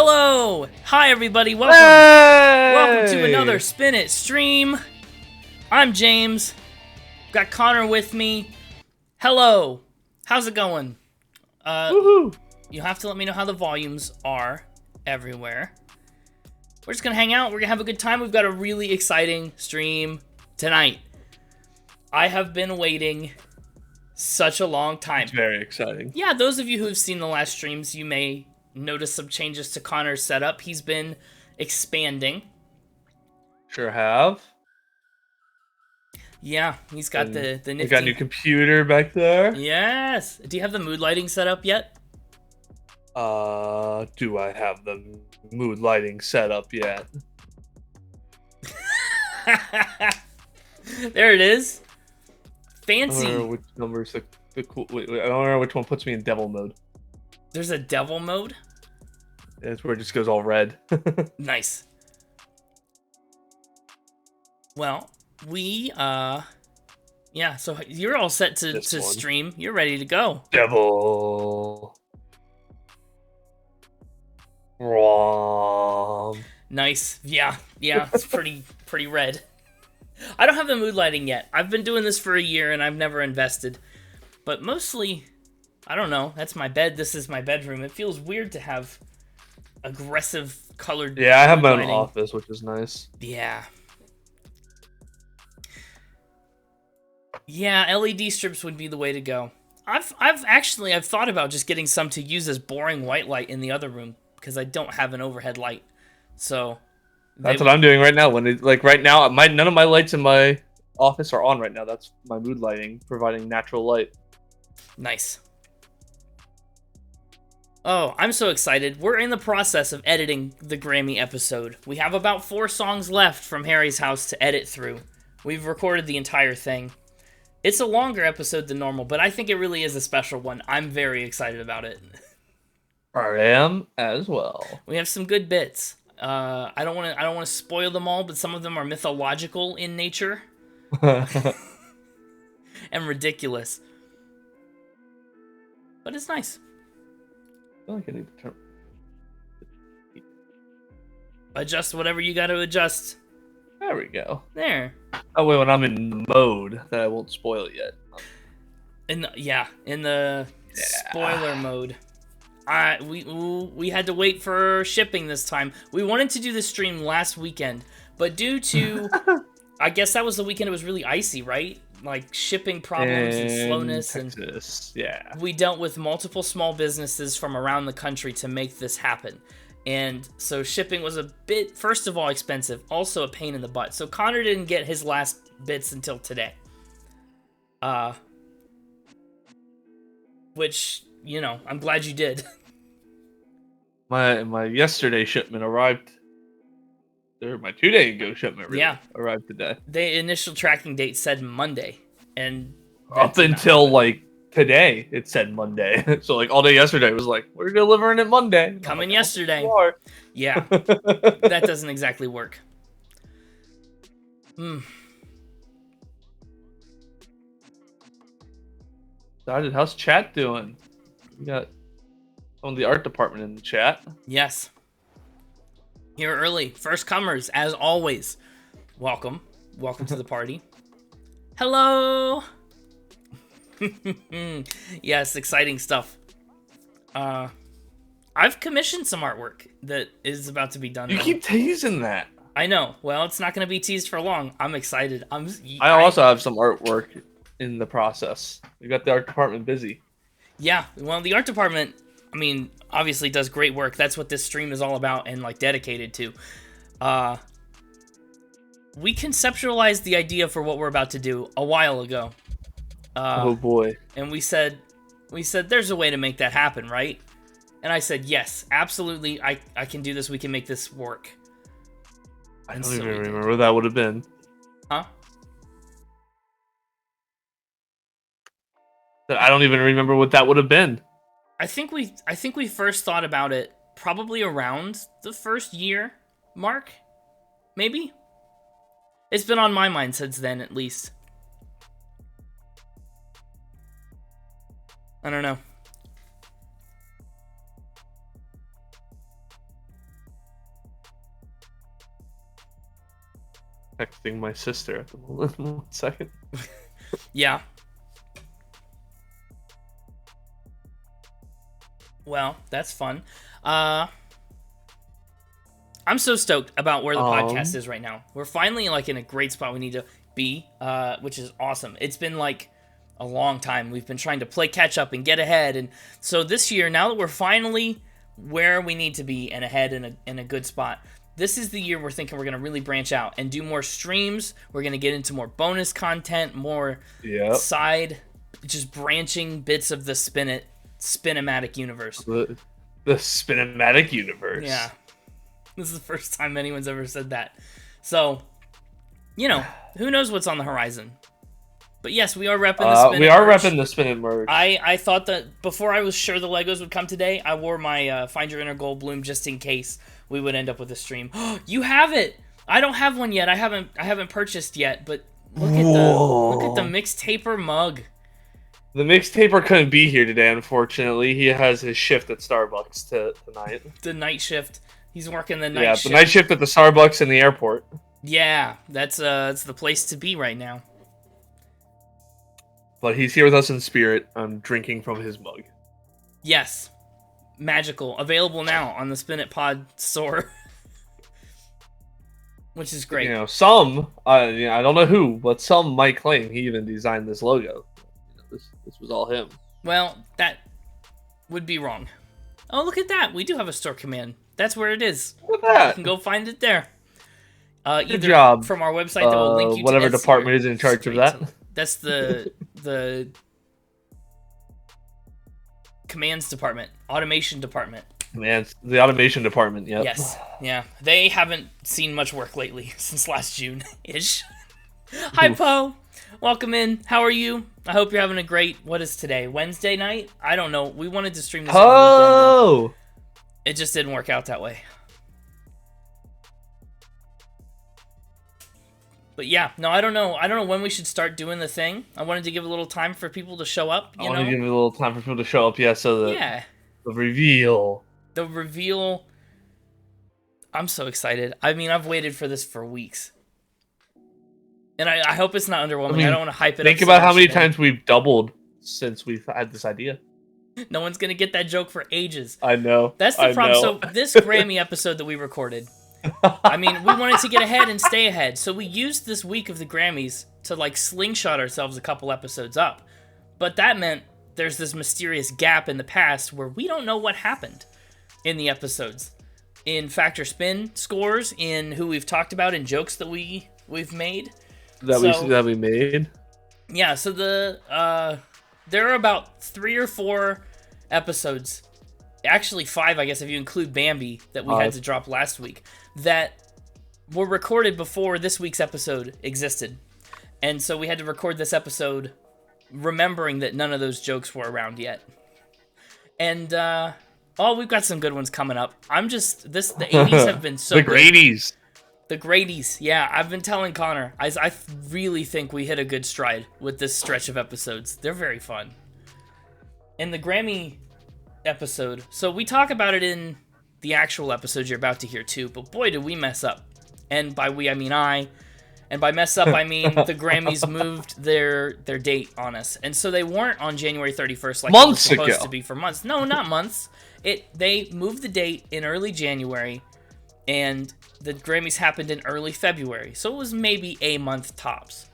Hello! Hi everybody, welcome! Hey! Welcome to another Spin It stream. I'm James. Got Connor with me. Hello! How's it going? Woohoo! You have to let me know how the volumes are everywhere. We're just gonna hang out, we're gonna have a good time. We've got a really exciting stream tonight. I have been waiting such a long time. It's very exciting. Yeah, those of you who have seen the last streams, you may notice some changes to Connor's setup. He's been expanding. Sure have. Yeah, he's got the nifty... We got a new computer back there. Yes! Do you have the mood lighting set up yet? Do I have the mood lighting set up yet? There it is. I Fancy. don't know which number's the cool... Wait, I don't know which one puts me in devil mode. There's a devil mode? It's where it just goes all red. Nice. Well, we, yeah, so you're all set to stream. You're ready to go. Devil. Wrong. Nice. Yeah, it's pretty red. I don't have the mood lighting yet. I've been doing this for a year and I've never invested. But mostly, I don't know. That's my bed. This is my bedroom. It feels weird to have aggressive colored. Yeah, I have my own lighting. office, which is nice. Yeah. Yeah, LED strips would be the way to go. I've thought about just getting some to use as boring white light in the other room because I don't have an overhead light. So that's what I'm doing right now. Right now, none of my lights in my office are on right now. That's my mood lighting, providing natural light. Nice. Oh, I'm so excited. We're in the process of editing the Grammy episode. We have about 4 songs left from Harry's house to edit through. We've recorded the entire thing. It's a longer episode than normal, but I think it really is a special one. I'm very excited about it. I am as well. We have some good bits. I don't want to spoil them all, but some of them are mythological in nature and ridiculous. But it's nice. I feel like I need to turn. Adjust whatever you got to adjust. There we go. There. That way, when I'm in mode, that I won't spoil it yet. In the spoiler mode. We had to wait for shipping this time. We wanted to do this stream last weekend, but due to I guess that was the weekend it was really icy, right? Like shipping problems and slowness, Texas, and yeah. We dealt with multiple small businesses from around the country to make this happen. And so shipping was a bit, first of all, expensive, also a pain in the butt. So Connor didn't get his last bits until today. Which, you know, I'm glad you did. My yesterday shipment arrived. My 2-day ago shipment arrived today. The initial tracking date said Monday, and up until like today it said Monday. So like all day yesterday was like, we're delivering it Monday. Coming yesterday. Yeah, that doesn't exactly work. How's chat doing? We got someone in the art department in the chat. Yes. Here early. First comers, as always. Welcome. Welcome to the party. Hello! Yes, exciting stuff. I've commissioned some artwork that is about to be done. You keep teasing that. I know. Well, it's not going to be teased for long. I'm excited. I also have some artwork in the process. We got the art department busy. Yeah, well, the art department, I mean, obviously does great work. That's what this stream is all about and like dedicated to. We conceptualized the idea for what we're about to do a while ago. Oh boy. And we said there's a way to make that happen, right? And I said, yes, absolutely. I can do this. We can make this work. I don't even remember what that would have been. Huh? I don't even remember what that would have been. I think we first thought about it probably around the first year mark, maybe. It's been on my mind since then, at least. I don't know. Texting my sister at the moment. 1 second. Yeah. Well, that's fun. I'm so stoked about where the podcast is right now. We're finally like in a great spot we need to be, which is awesome. It's been like a long time. We've been trying to play catch up and get ahead, and so this year, now that we're finally where we need to be and ahead in a good spot, this is the year we're thinking we're going to really branch out and do more streams. We're going to get into more bonus content, more side, just branching bits of the Spinomatic universe. The Spinomatic universe. Yeah. This is the first time anyone's ever said that. So, you know, who knows what's on the horizon. But yes, we are repping the Spin It We are merch. repping the Spin It merch. I thought that before I was sure the Legos would come today, I wore my Find Your Inner Gold Bloom just in case we would end up with a stream. You have it! I don't have one yet. I haven't purchased yet, but look at the Mixtaper mug. The Mixtaper couldn't be here today, unfortunately. He has his shift at Starbucks tonight. The night shift. He's working the night shift. Yeah, the night shift at the Starbucks in the airport. Yeah, that's it's the place to be right now. But he's here with us in spirit. I'm drinking from his mug. Yes. Magical. Available now on the Spin It Pod store. Which is great. You know, some, I don't know who, but some might claim he even designed this logo. This was all him. Well, that would be wrong. Oh, look at that. We do have a store command. That's where it is. Look at that. You can go find it there. Good job. From our website that will link you to whatever Etsy department is in charge of that. That's the commands department, automation department. Man, the automation department, yep. Yes, yeah. They haven't seen much work lately since last June-ish. Hi, Poe. Welcome in. How are you? I hope you're having a great, what is today, Wednesday night? I don't know. We wanted to stream this on the weekend. It just didn't work out that way. But yeah, no, I don't know. I don't know when we should start doing the thing. I wanted to give a little time for people to show up. I want to give it a little time for people to show up, so the reveal. The reveal. I'm so excited. I mean, I've waited for this for weeks. And I hope it's not underwhelming. I don't want to hype it up. Think about how many times we've doubled since we've had this idea. No one's going to get that joke for ages. I know. That's the problem. So this Grammy episode that we recorded, I mean, we wanted to get ahead and stay ahead. So we used this week of the Grammys to like slingshot ourselves a couple episodes up. But that meant there's this mysterious gap in the past where we don't know what happened in the episodes. In Factor Spin scores, in who we've talked about, in jokes that we've made. That we made. Yeah, so there are about 3 or 4 episodes, actually 5, I guess, if you include Bambi, that we had to drop last week, that were recorded before this week's episode existed. And so we had to record this episode remembering that none of those jokes were around yet. And, we've got some good ones coming up. The 80s have been so The good. Grady's. The Grady's, yeah. I've been telling Connor, I really think we hit a good stride with this stretch of episodes. They're very fun. And the Grammy episode, so we talk about it in the actual episode you're about to hear too, but boy, did we mess up. And by we, I mean I. And by mess up, I mean the Grammys moved their date on us. And so they weren't on January 31st like months it was supposed ago. to be for months. No, not months. They moved the date in early January, and the Grammys happened in early February, so it was maybe a month tops.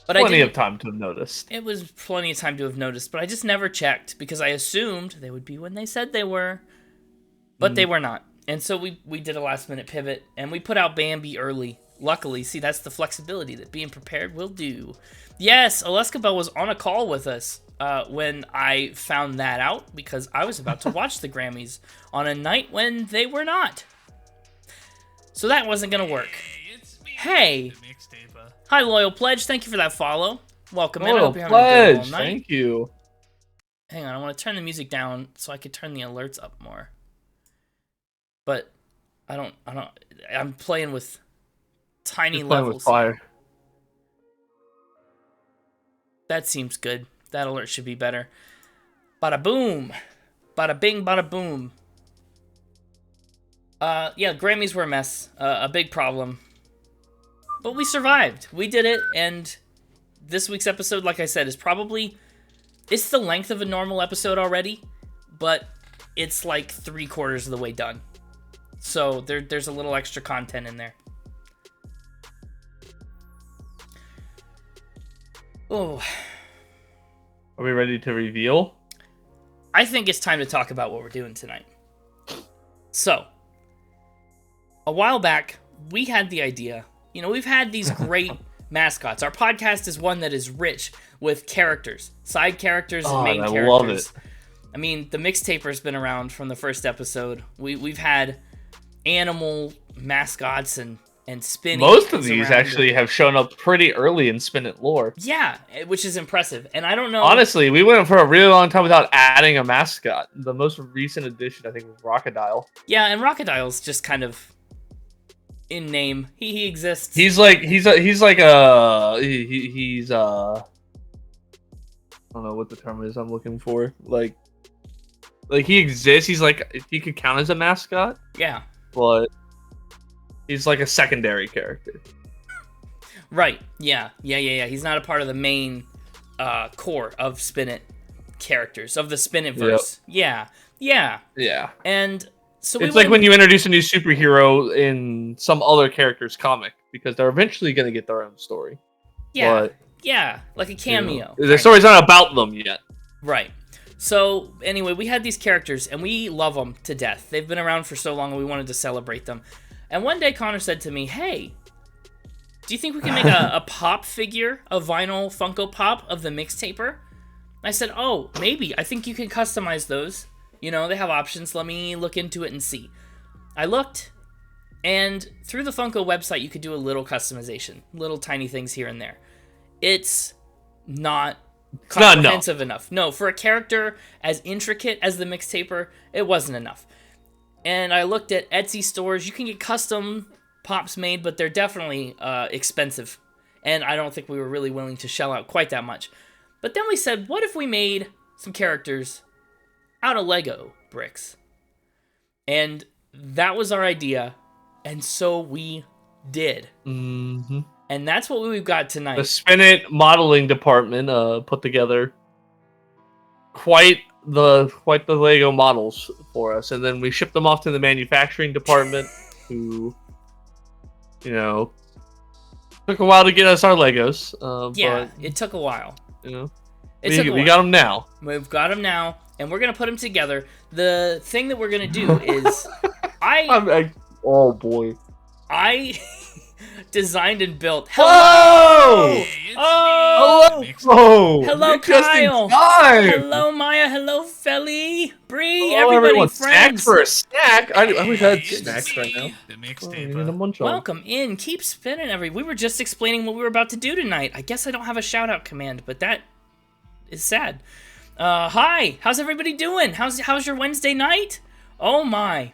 But Plenty of time to have noticed. It was plenty of time to have noticed, but I just never checked because I assumed they would be when they said they were, but they were not. And so we did a last minute pivot, and we put out Bambi early. Luckily, see, that's the flexibility that being prepared will do. Yes, Alaska Bell was on a call with us when I found that out because I was about to watch the Grammys on a night when they were not. So that wasn't going to work. Hey! Hi, Loyal Pledge. Thank you for that follow. Welcome in. I hope you're having a good all night. Thank you. Hang on, I want to turn the music down so I could turn the alerts up more. But I'm playing with tiny levels. With fire. That seems good. That alert should be better. Bada boom. Bada bing, bada boom. Yeah, Grammys were a mess. A big problem. But we survived. We did it, and this week's episode, like I said, is probably... It's the length of a normal episode already, but it's like 3/4 of the way done. So there's a little extra content in there. Oh. Are we ready to reveal? I think it's time to talk about what we're doing tonight. So, a while back, we had the idea. You know, we've had these great mascots. Our podcast is one that is rich with characters, side characters and main characters. I love it. I mean, the Mixtaper's been around from the first episode. We've had animal mascots and Spinny. Most of these actually have shown up pretty early in Spin It lore. Yeah, which is impressive. And I don't know. Honestly, we went for a really long time without adding a mascot. The most recent addition, I think, was Rockadile. Yeah, and Rockadile's just kind of in name. He exists. He's I don't know what the term is I'm looking for. Like he exists. He's like, he could count as a mascot. Yeah. But he's like a secondary character. Right. Yeah. He's not a part of the main core of Spin It characters, of the Spin It verse. Yep. Yeah. And so it's like when you introduce a new superhero in some other character's comic, because they're eventually going to get their own story. Yeah. But, yeah. Like a cameo. The story's not about them yet. Right. So, anyway, we had these characters, and we love them to death. They've been around for so long, and we wanted to celebrate them. And one day, Connor said to me, hey, do you think we can make a pop figure, a vinyl Funko Pop of the Mixtaper? I said, oh, maybe. I think you can customize those. You know, they have options. Let me look into it and see. I looked, and through the Funko website, you could do a little customization. Little tiny things here and there. It's not comprehensive enough. No, for a character as intricate as the Mixtaper, it wasn't enough. And I looked at Etsy stores. You can get custom pops made, but they're definitely expensive. And I don't think we were really willing to shell out quite that much. But then we said, what if we made some characters out of Lego bricks? And that was our idea. And so we did. Mm-hmm. And that's what we've got tonight. The Spin It modeling department put together quite the Lego models for us, and then we shipped them off to the manufacturing department, who, you know, took a while to get us our Legos. Yeah, but, it took a while. You know, we got them now. We've got them now, and we're gonna put them together. The thing that we're gonna do is, oh boy, I designed and built. Hello! Hey, Hello, Kyle! Hello, Maya! Hello, Feli! Bree! Everybody, friends! Snacks for a snack? We've had snacks right now. The Mixtaper. Welcome in. Keep spinning, We were just explaining what we were about to do tonight. I guess I don't have a shout-out command, but that is sad. Hi! How's everybody doing? How's your Wednesday night? Oh my!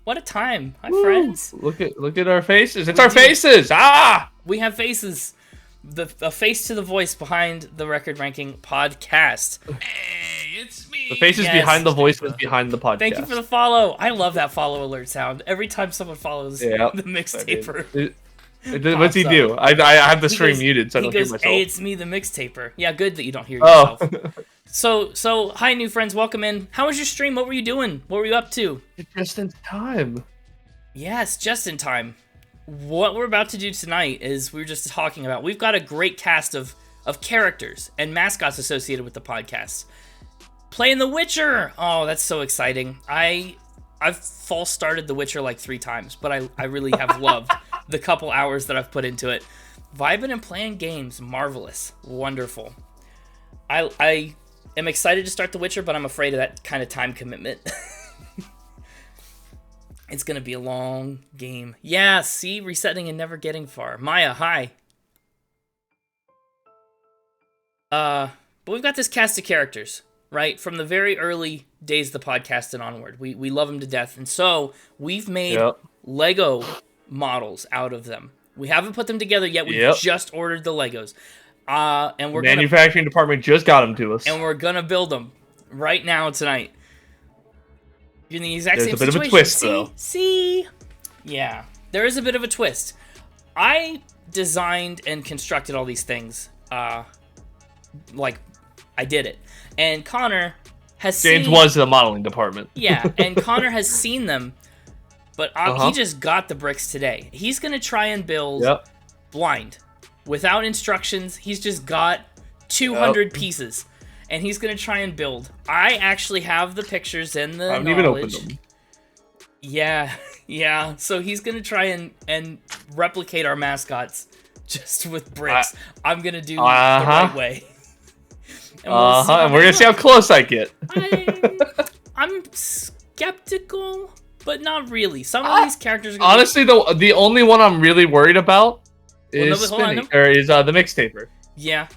What a time. Hi, friends. Look at our faces. It's our faces. Ah! We have faces. A face to the voice behind the Record Ranking podcast. Hey, it's me. The faces behind the voices behind the podcast. Thank you for the follow. I love that follow alert sound. Every time someone follows the Mixtaper. What's he do? I have the stream muted, so I don't hear myself. Hey, it's me, the Mixtaper. Yeah, good that you don't hear yourself. So, hi, new friends. Welcome in. How was your stream? What were you doing? What were you up to? Just in time. Yes, just in time. What we're about to do tonight is we were just talking about. We've got a great cast of characters and mascots associated with the podcast. Playing The Witcher. Oh, that's so exciting. I've false started The Witcher like 3 times, but I really have loved the couple hours that I've put into it. Vibing and playing games. Marvelous. Wonderful. I am excited to start The Witcher, but I'm afraid of that kind of time commitment. It's going to be a long game. Yeah, see? Resetting and never getting far. Maya, hi. But we've got this cast of characters, right? From the very early days of the podcast and onward. We love them to death. And so we've made Lego models out of them. We haven't put them together yet. We've just ordered the Legos. And we're manufacturing department just got them to us. And we're going to build them right now tonight. You're in the exact same situation. There's a bit of a twist, though. See? Yeah. There is a bit of a twist. I designed and constructed all these things. Like, I did it. And Connor has James seen... was in the modeling department. Yeah, and Connor has seen them, but he just got the bricks today. He's going to try and build blind. Without instructions, he's just got 200 pieces. And he's going to try and build. I actually have the pictures and the knowledge. I haven't even opened them. Yeah. So he's going to try and replicate our mascots just with bricks. I'm going to do the right way. And and we're going to see how close I get. I'm skeptical, but not really. Some of these characters are honestly, the only one I'm really worried about is the mixtaper. Yeah.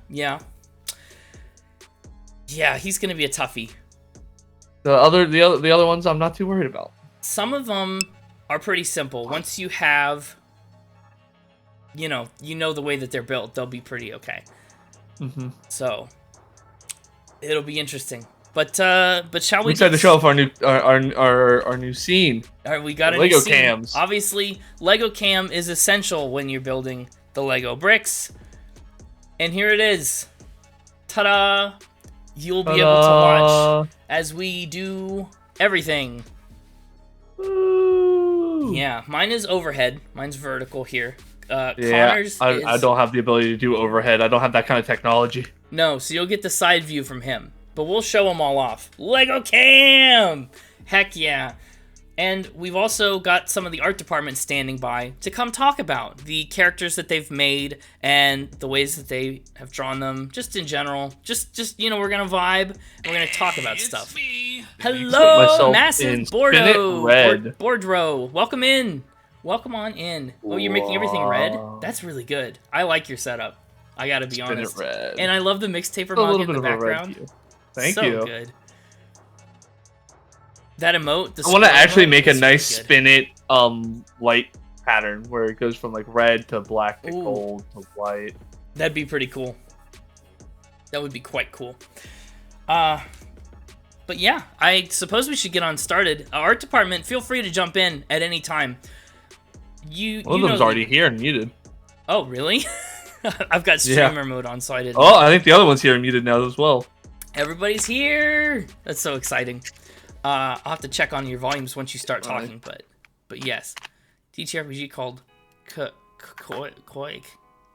Yeah, he's gonna be a toughie. The other ones I'm not too worried about. Some of them are pretty simple. Once you have, you know the way that they're built, they'll be pretty okay. So it'll be interesting. But shall we? We decided to show off our new scene. All right, we got a Lego new scene. cams. Obviously, Lego Cam is essential when you're building the Lego bricks. And here it is. Ta-da! You'll be able to watch as we do everything. Ooh. Yeah, mine is overhead. Mine's vertical here. Connor's I don't have the ability to do overhead. I don't have that kind of technology. No, so you'll get the side view from him. But we'll show them all off. Lego Cam! Heck yeah. And we've also got some of the art department standing by to come talk about the characters that they've made and the ways that they have drawn them, just in general. Just we're gonna vibe and we're gonna talk about stuff. Me. Hello, Massive Bordo! Red. Bordro, welcome in. Welcome on in. Oh, you're making everything red? That's really good. I like your setup. I gotta be honest. Red. And I love the mixtaper a mug little in bit the of a red background. hue. Thank so you. Good. That emote. I want to actually make a is nice really good. spin it light pattern where it goes from like red to black to Ooh. gold to white. That'd be pretty cool. That would be quite cool. But yeah, I suppose we should get on started. Art department, feel free to jump in at any time. One of them's already here and muted. Oh, really? I've got streamer mode on, so I didn't. Oh, I think the other one's here and muted now as well. Everybody's here. That's so exciting. I'll have to check on your volumes once you start talking, but yes. TTRPG called Koik.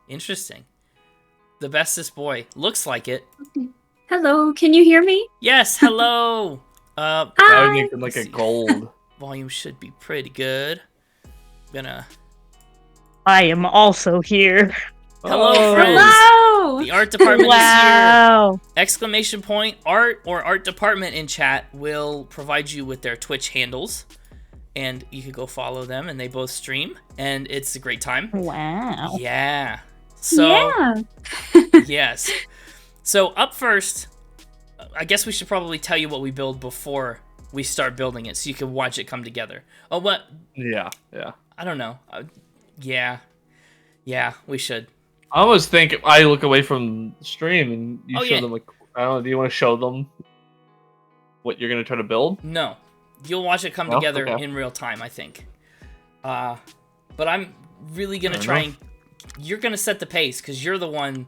Interesting. The bestest boy. Looks like it. Hello, can you hear me? Yes, hello. I was Hi. making like a gold. Volume should be pretty good. I am also here. Hello, friends. Hello. The art department Wow. is here. Exclamation point art or art department in chat will provide you with their Twitch handles. And you can go follow them and they both stream. And it's a great time. Wow. Yeah. So, Yeah. yes. So up first, I guess we should probably tell you what we build before we start building it so you can watch it come together. Oh, what? Yeah. I don't know. Yeah, we should. I almost think I look away from the stream and you show yeah. them like, I don't know, do you want to show them what you're going to try to build? No. You'll watch it come together in real time, I think. But I'm really going to try and... You're going to set the pace because you're the one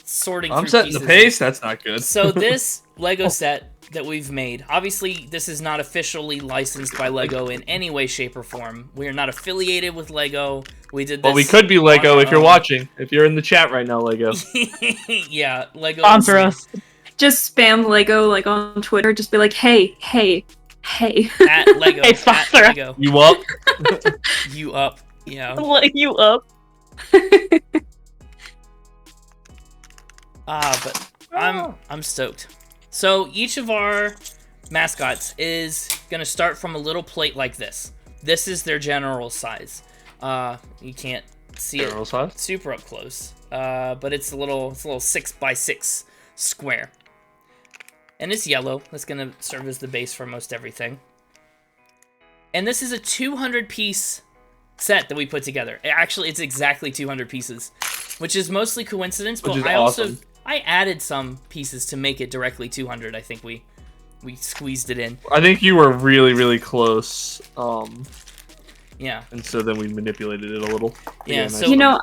sorting I'm through setting pieces. the pace? That's not good. So this Lego set that we've made, obviously this is not officially licensed by Lego in any way, shape, or form. We are not affiliated with Lego. We did this. Well, we could be Lego if you're watching. If you're in the chat right now, Lego. Yeah, Lego. Sponsor us. Just spam Lego like on Twitter. Just be like, hey. At Lego. Hey, at sponsor. Lego. You up? You up. Yeah. Let you up. But I'm stoked. So each of our mascots is gonna start from a little plate like this. This is their general size. You can't see General it size? super up close. But it's a little 6x6 square. And it's yellow. That's gonna serve as the base for most everything. And this is a 200-piece set that we put together. Actually, it's exactly 200 pieces, which is mostly coincidence. But Which is I awesome. I added some pieces to make it directly 200. I think we squeezed it in. I think you were really, really close. Yeah. And so then we manipulated it a little. Yeah, nice. so- You know,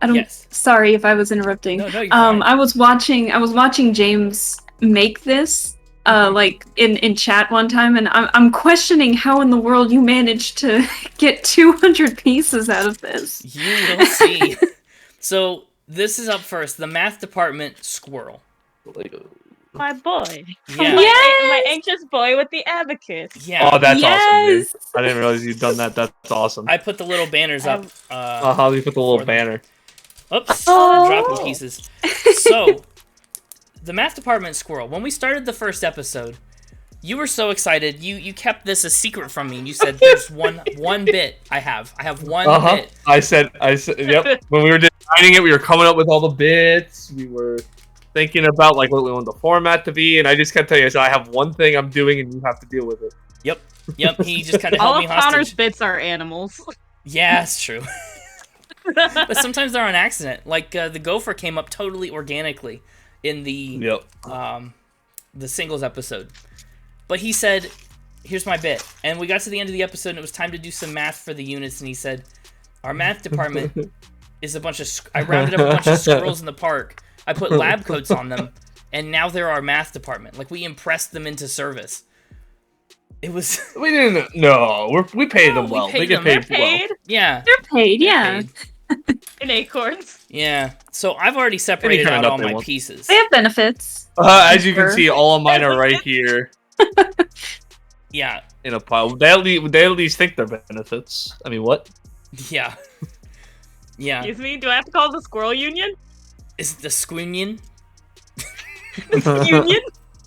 I don't. Yes. Sorry if I was interrupting. No, you're fine. I was watching James make this, like in chat one time, and I'm questioning how in the world you managed to get 200 pieces out of this. You will see. So this is up first. The math department squirrel. Lego. My boy. Yeah. My anxious boy with the abacus. Yeah. Oh, that's awesome, dude. Yes! I didn't realize you'd done that. That's awesome. I put the little banners up. How do you put the little for them. banner? Oops. Oh. Dropping pieces. So, the math department squirrel. When we started the first episode, you were so excited. You kept this a secret from me. And you said, "There's one bit I have. I have one bit." I said, yep. When we were designing it, we were coming up with all the bits. We were thinking about like what we want the format to be, and I just kept telling you, I said, I have one thing I'm doing, and you have to deal with it. Yep. He just kind of All held me of Connor's hostage. bits are animals. Yeah, it's true. But sometimes they're on accident. Like the gopher came up totally organically in the singles episode. But he said, "Here's my bit," and we got to the end of the episode, and it was time to do some math for the units, and he said, "Our math department is a bunch of." I rounded up a bunch of squirrels in the park. I put lab coats on them, and now they're our math department. Like we impressed them into service. It was We didn't. No, we paid them we well. paid They get them. paid They're well. paid yeah. They're paid, yeah. paid. in acorns. Yeah. So I've already separated kind of out all nut they my want. pieces. They have benefits. As you can see, all of mine are right here Yeah. in a pile. They at least think they're benefits. I mean, what? Yeah. Yeah. Excuse me, do I have to call the squirrel union? Is it the Squinion? Union?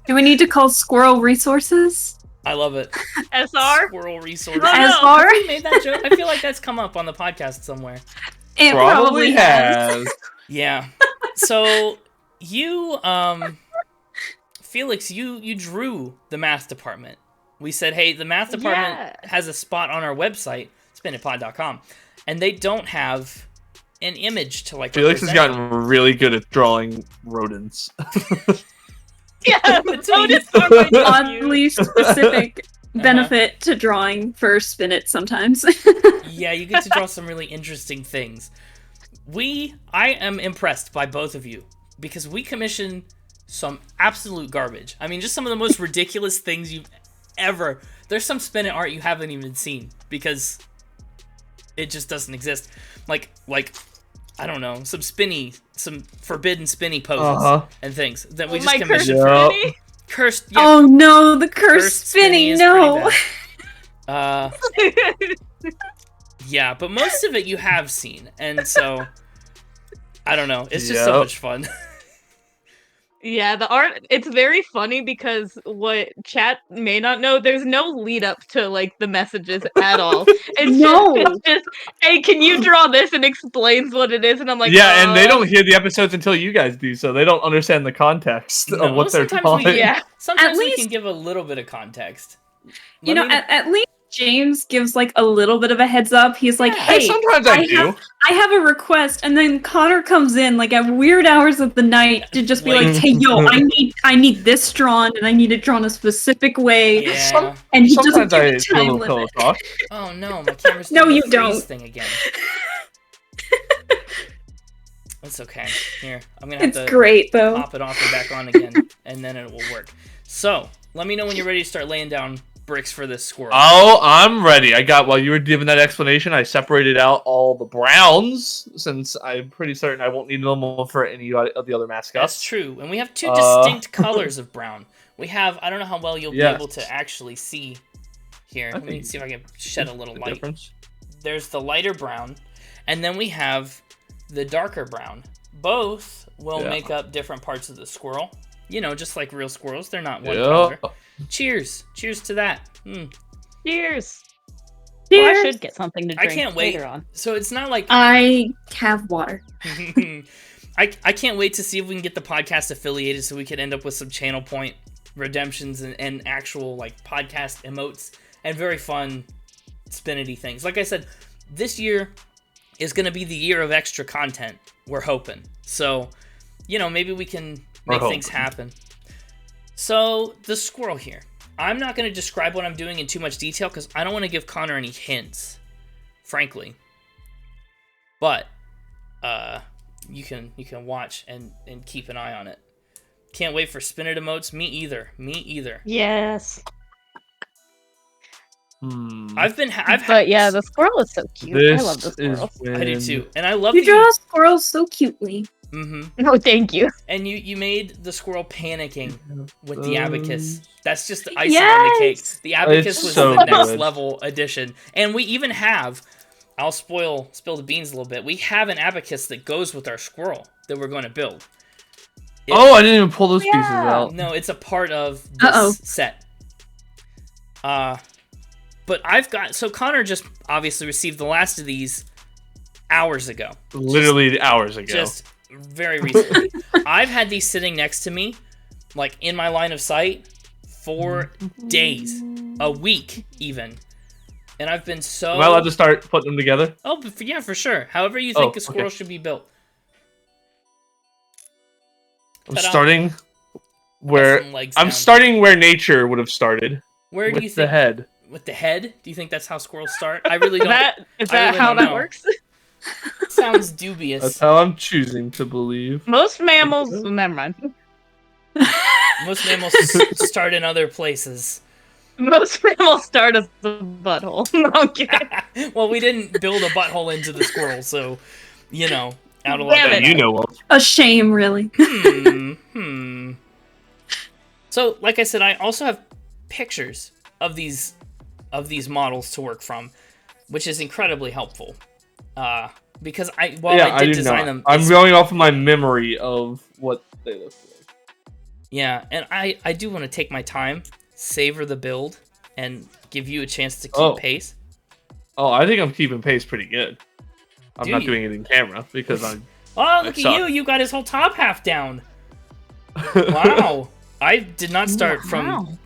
Do we need to call Squirrel Resources? I love it. SR? Squirrel resources. No, As no. far? Have we made that joke? I feel like that's come up on the podcast somewhere. It probably has. Yeah. So you, Felix, you drew the math department. We said, hey, the math department Yeah. has a spot on our website, spinitpod.com, and they don't have an image to like. Felix has represent gotten really good at drawing rodents. Yeah, Between- notice are my nephew. Oddly specific benefit to drawing for Spinit sometimes. Yeah, you get to draw some really interesting things. I am impressed by both of you because we commission some absolute garbage. I mean, just some of the most ridiculous things you've ever. There's some Spinit art you haven't even seen because it just doesn't exist. Like I don't know, some forbidden spinny poses and things that we just my cursed commissioned. Yeah. Spinny? Cursed. Yeah, Oh no, the cursed cursed Spinny spinning, is no. pretty bad. Yeah, but most of it you have seen, and so I don't know. It's just so Yep. much fun. Yeah, the art, it's very funny because what chat may not know, there's no lead up to like the messages at all. It's just, hey, can you draw this, and explains what it is, and I'm like, yeah, and they don't hear the episodes until you guys do, so they don't understand the context No, of what they're sometimes drawing. yeah. Sometimes At we least- can give a little bit of context. You Let know, me- at least James gives like a little bit of a heads up. He's like, Yeah, hey, Sometimes I do. I have a request, and then Connor comes in like at weird hours of the night to just be like, hey, yo, I need this drawn, and I need it drawn a specific way. yeah. And he doesn't Sometimes give I a do a time little pillow limit. talk. Oh no, my camera's No, doing you the freeze don't. thing again. It's okay. Here, I'm gonna have It's to great though. pop it off and back on again, and then it will work. So, let me know when you're ready to start laying down bricks for this squirrel. Oh, I'm ready. While you were giving that explanation, I separated out all the browns, since I'm pretty certain I won't need them for any of the other That's mascots. true, and we have two distinct colors of brown. We have, I don't know how well you'll Yes. be able to actually see here. Let me think see if I can shed a little The light. difference. There's the lighter brown, and then we have the darker brown. Both will Yeah. make up different parts of the squirrel. You know, just like real squirrels, they're not one Yeah. color. Cheers! Cheers to that. Cheers. Well, I Cheers. should get something to I drink can't wait. later on. So it's not like I have water. I can't wait to see if we can get the podcast affiliated so we could end up with some channel point redemptions and actual like podcast emotes and very fun spinity things. Like I said, this year is going to be the year of extra content, we're hoping. So, you know, maybe we can make We're things hoping. happen. So, the squirrel here. I'm not going to describe what I'm doing in too much detail because I don't want to give Connor any hints, frankly. But, you can watch and keep an eye on it. Can't wait for Spin It emotes. Me either. Yes. But yeah, the squirrel is so cute. I love the squirrel. I do too, and I love You that you. draw squirrels so cutely. Mm-hmm. No, thank you. And you made the squirrel panicking with the abacus. That's just the icing on the cake. Yes! The abacus It's was so the next good. level addition. And we even have, I'll spill the beans a little bit. We have an abacus that goes with our squirrel that we're going to build. Oh, I didn't even pull those pieces out. No, it's a part of this set. But so Connor just obviously received the last of these hours ago. Literally hours ago. Just very recently. I've had these sitting next to me, like in my line of sight, for days, a week even. And I've been so... Am I allowed to start putting them together? Oh, yeah, for sure. However you think a squirrel okay. should be built. I'm Ta-da. starting Got where some legs I'm down. starting where nature would have started. Where do with you the think... head. With the head? Do you think that's how squirrels start? I really don't... Is I that really how don't that know. works? Sounds dubious. That's how I'm choosing to believe. Most mammals. Never mind. Most mammals start in other places. Most mammals start as a butthole. No, I'm kidding. Well, we didn't build a butthole into the squirrel, so, out of luck. Damn That it. you know of. A shame, really. So, like I said, I also have pictures of these models to work from, which is incredibly helpful. Because I did do design not. them, I'm going off of my memory of what they look like. yeah, and I do want to take my time, savor the build, and give you a chance to keep Oh. pace. Oh, I think I'm keeping pace pretty good. I'm Do not you? doing it in camera because I'm. Oh, look suck. at you! You got his whole top half down. Wow. I did not start from,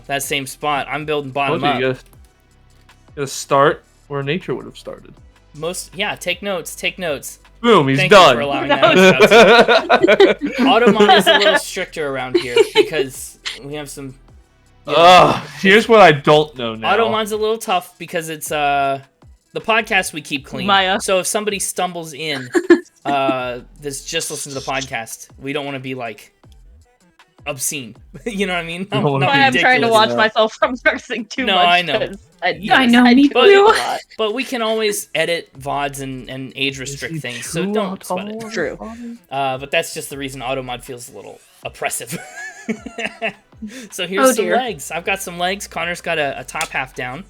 that same spot. I'm building bottom up. You gotta start where nature would have started. Take notes. Boom, he's Thank done. you for allowing that. Automon is a little stricter around here because we have some... Here's what I don't know now. Automon's a little tough because it's the podcast we keep clean. Maya. So if somebody stumbles in that's just listening to the podcast, we don't want to be like obscene. You know what I mean? don't wanna Not be I'm trying to ridiculous. watch Yeah. myself from cursing too No, much. I know. 'cause I know, me do it too. a lot. But we can always edit VODs and age restrict things, so don't sweat it. True. But that's just the reason Automod feels a little oppressive. So here's some dear. legs. I've got some legs. Connor's got a top half down.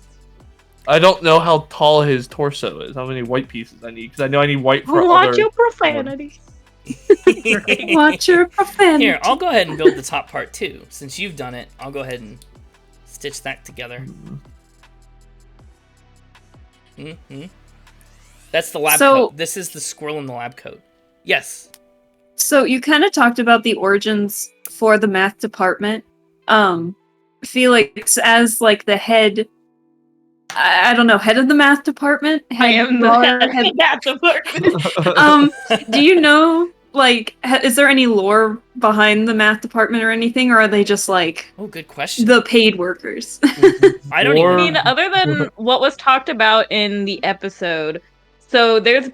I don't know how tall his torso is. How many white pieces I need? Because I know I need white for Watch other. your profanity. Watch your profanity. Here, I'll go ahead and build the top part too. Since you've done it, I'll go ahead and stitch that together. That's the lab So- coat. This is the squirrel in the lab coat. Yes. So you kind of talked about the origins for the math department. Felix, as like the head, I don't know, head of the math department. I am the head- head of that department. Do you know, like, is there any lore behind the math department or anything, or are they just like Oh, good question. the paid workers? I don't Or- I even. mean, other than what was talked about in the episode, so there's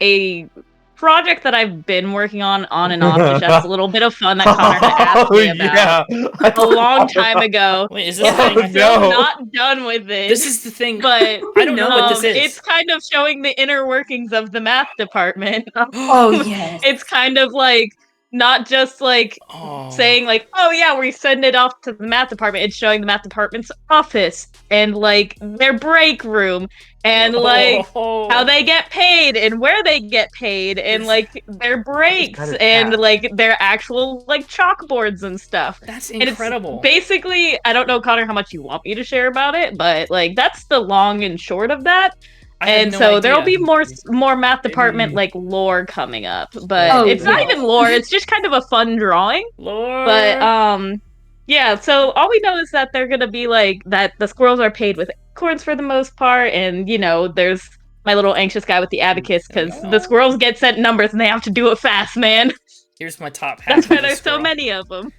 a project that I've been working on and off to just a little bit of fun that Connor had asked me about a long time ago. Wait, is this And the I'm thing? still no. not done with it. This is the thing. but I don't know what this is. It's kind of showing the inner workings of the math department. Oh yes. It's kind of like not just like Oh. saying like, oh yeah, we send it off to the math department. It's showing the math department's office and like their break room and like how they get paid and where they get paid and like their breaks That is and bad. like their actual like chalkboards and stuff. That's And it's incredible. basically, I don't know, Connor, how much you want me to share about it, but like that's the long and short of that. I had And no so there'll idea. be more math department like lore coming up, but Oh, it's not yeah. even lore. It's just kind of a fun drawing. Lord. But yeah. So all we know is that they're gonna be like that. The squirrels are paid with acorns for the most part, and there's my little anxious guy with the abacus because the squirrels get sent numbers and they have to do it fast, man. Here's my top half. That's why of the there's so squirrel. many of them.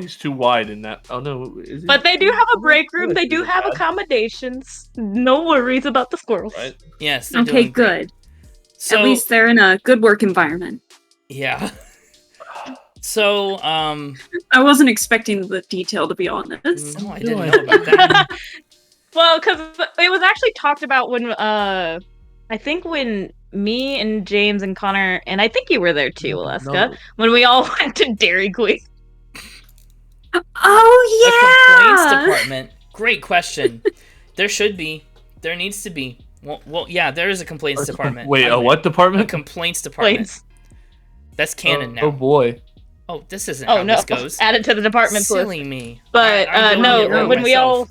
He's too wide in that. Oh no, is he? But they do have a break room. They do have accommodations. No worries about the squirrels. Right. Yes. They're Okay, doing great. good. So At least they're in a good work environment. yeah. So I wasn't expecting the detail, to be honest. no, I didn't know about that. Well, because it was actually talked about when I think when me and James and Connor, and I think you were there too, Alaska, when we all went to Dairy Queen. Oh The complaints yeah. department. Great question. There should be. There needs to be. Well, yeah, there is a complaints department. Wait, by a the way. what A department? complaints department. Planes. That's canon now. Oh boy. Oh, this isn't Oh how no! this goes. Add it to the department's list. Silly me. But I'm building it no, all when we myself.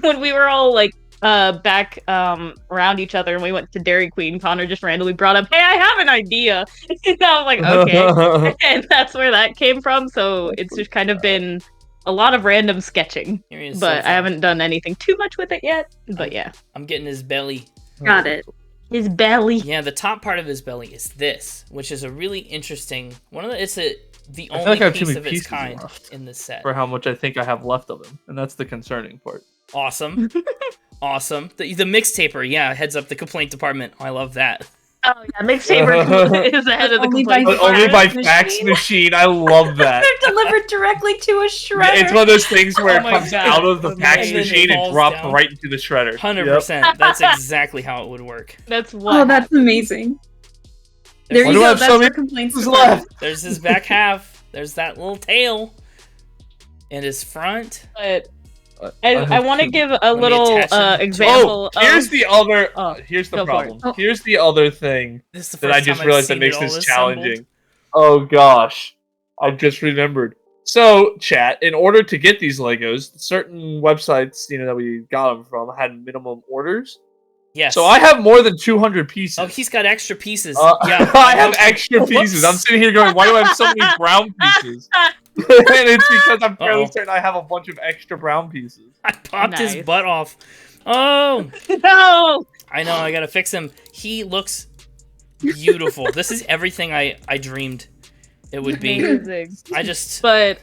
when we were all like back around each other and we went to Dairy Queen, Connor just randomly brought up, "Hey, I have an idea." And I was like, "Okay," and that's where that came from. So it's just kind of been a lot of random sketching, Here he is but so I far. haven't done anything too much with it yet. But yeah, I'm getting his belly. Got it. his belly. Yeah, the top part of his belly is this, which is a really interesting one of the. It's the I feel only like I have too piece many of its pieces kind left in this set. for how much I think I have left of him, and that's the concerning part. Awesome, awesome. The mixtaper, yeah, heads up the complaint department. I love that. Oh yeah, mixtaper is ahead of the Only by complaint. But only by Fax fax machine? machine. I love that. They're delivered directly to a shredder. It's one of those things where Oh it my comes God. out of the And fax then it machine and falls drops down. right into the shredder. 100%. That's exactly how it would work. That's what. Oh, that's amazing. There Why you do I go. have That's so your many complaints pieces department. left? There's his back half. There's that little tail. And his front. But I have I want to two. give a me little attach them. example. Oh, here's of, the other. Oh, here's the go for it. problem. Oh. Here's the other thing This is the that first I just time I've realized that seen makes it all this assembled. challenging. Oh gosh, I just remembered. So, chat. In order to get these Legos, certain websites, that we got them from, had minimum orders. Yes. So I have more than 200 pieces. Oh, he's got extra pieces. Yeah, I have extra pieces. I'm sitting here going, why do I have so many brown pieces? And it's because I'm fairly Uh-oh. certain I have a bunch of extra brown pieces. I popped his Nice. butt off. Oh, No. I know. I gotta fix him. He looks beautiful. This is everything I dreamed it would be. Amazing. I just But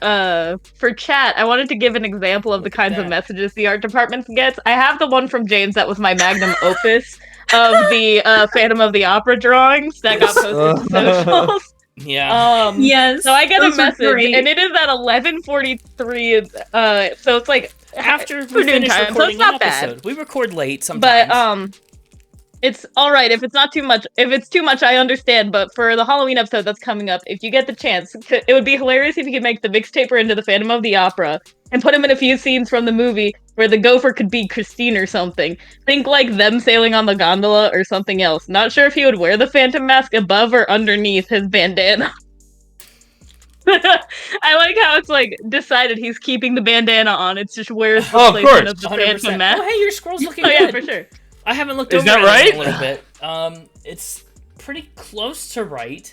for chat, I wanted to give an example of the kinds of that. messages the art department gets. I have the one from James that was my magnum opus of the Phantom of the Opera drawings that got posted to socials. yeah. Yes. So I get those a are message, great. and it is at 11:43. So it's like After we afternoon finish time, so recording it's not an bad. episode, we record late sometimes. But it's all right if it's not too much. If it's too much, I understand. But for the Halloween episode that's coming up, if you get the chance, it would be hilarious if you could make the mixtaper into the Phantom of the Opera and put him in a few scenes from the movie where the gopher could be Christine or something. Think like them sailing on the gondola or something else. Not sure if he would wear the Phantom mask above or underneath his bandana. I like how it's like decided he's keeping the bandana on. It's just where's the Oh, of placement course. of the 100%. Phantom mask. Oh, hey, your scroll's looking Oh good. yeah, for sure. I haven't looked Is over that it right? in a little bit. It's pretty close to right.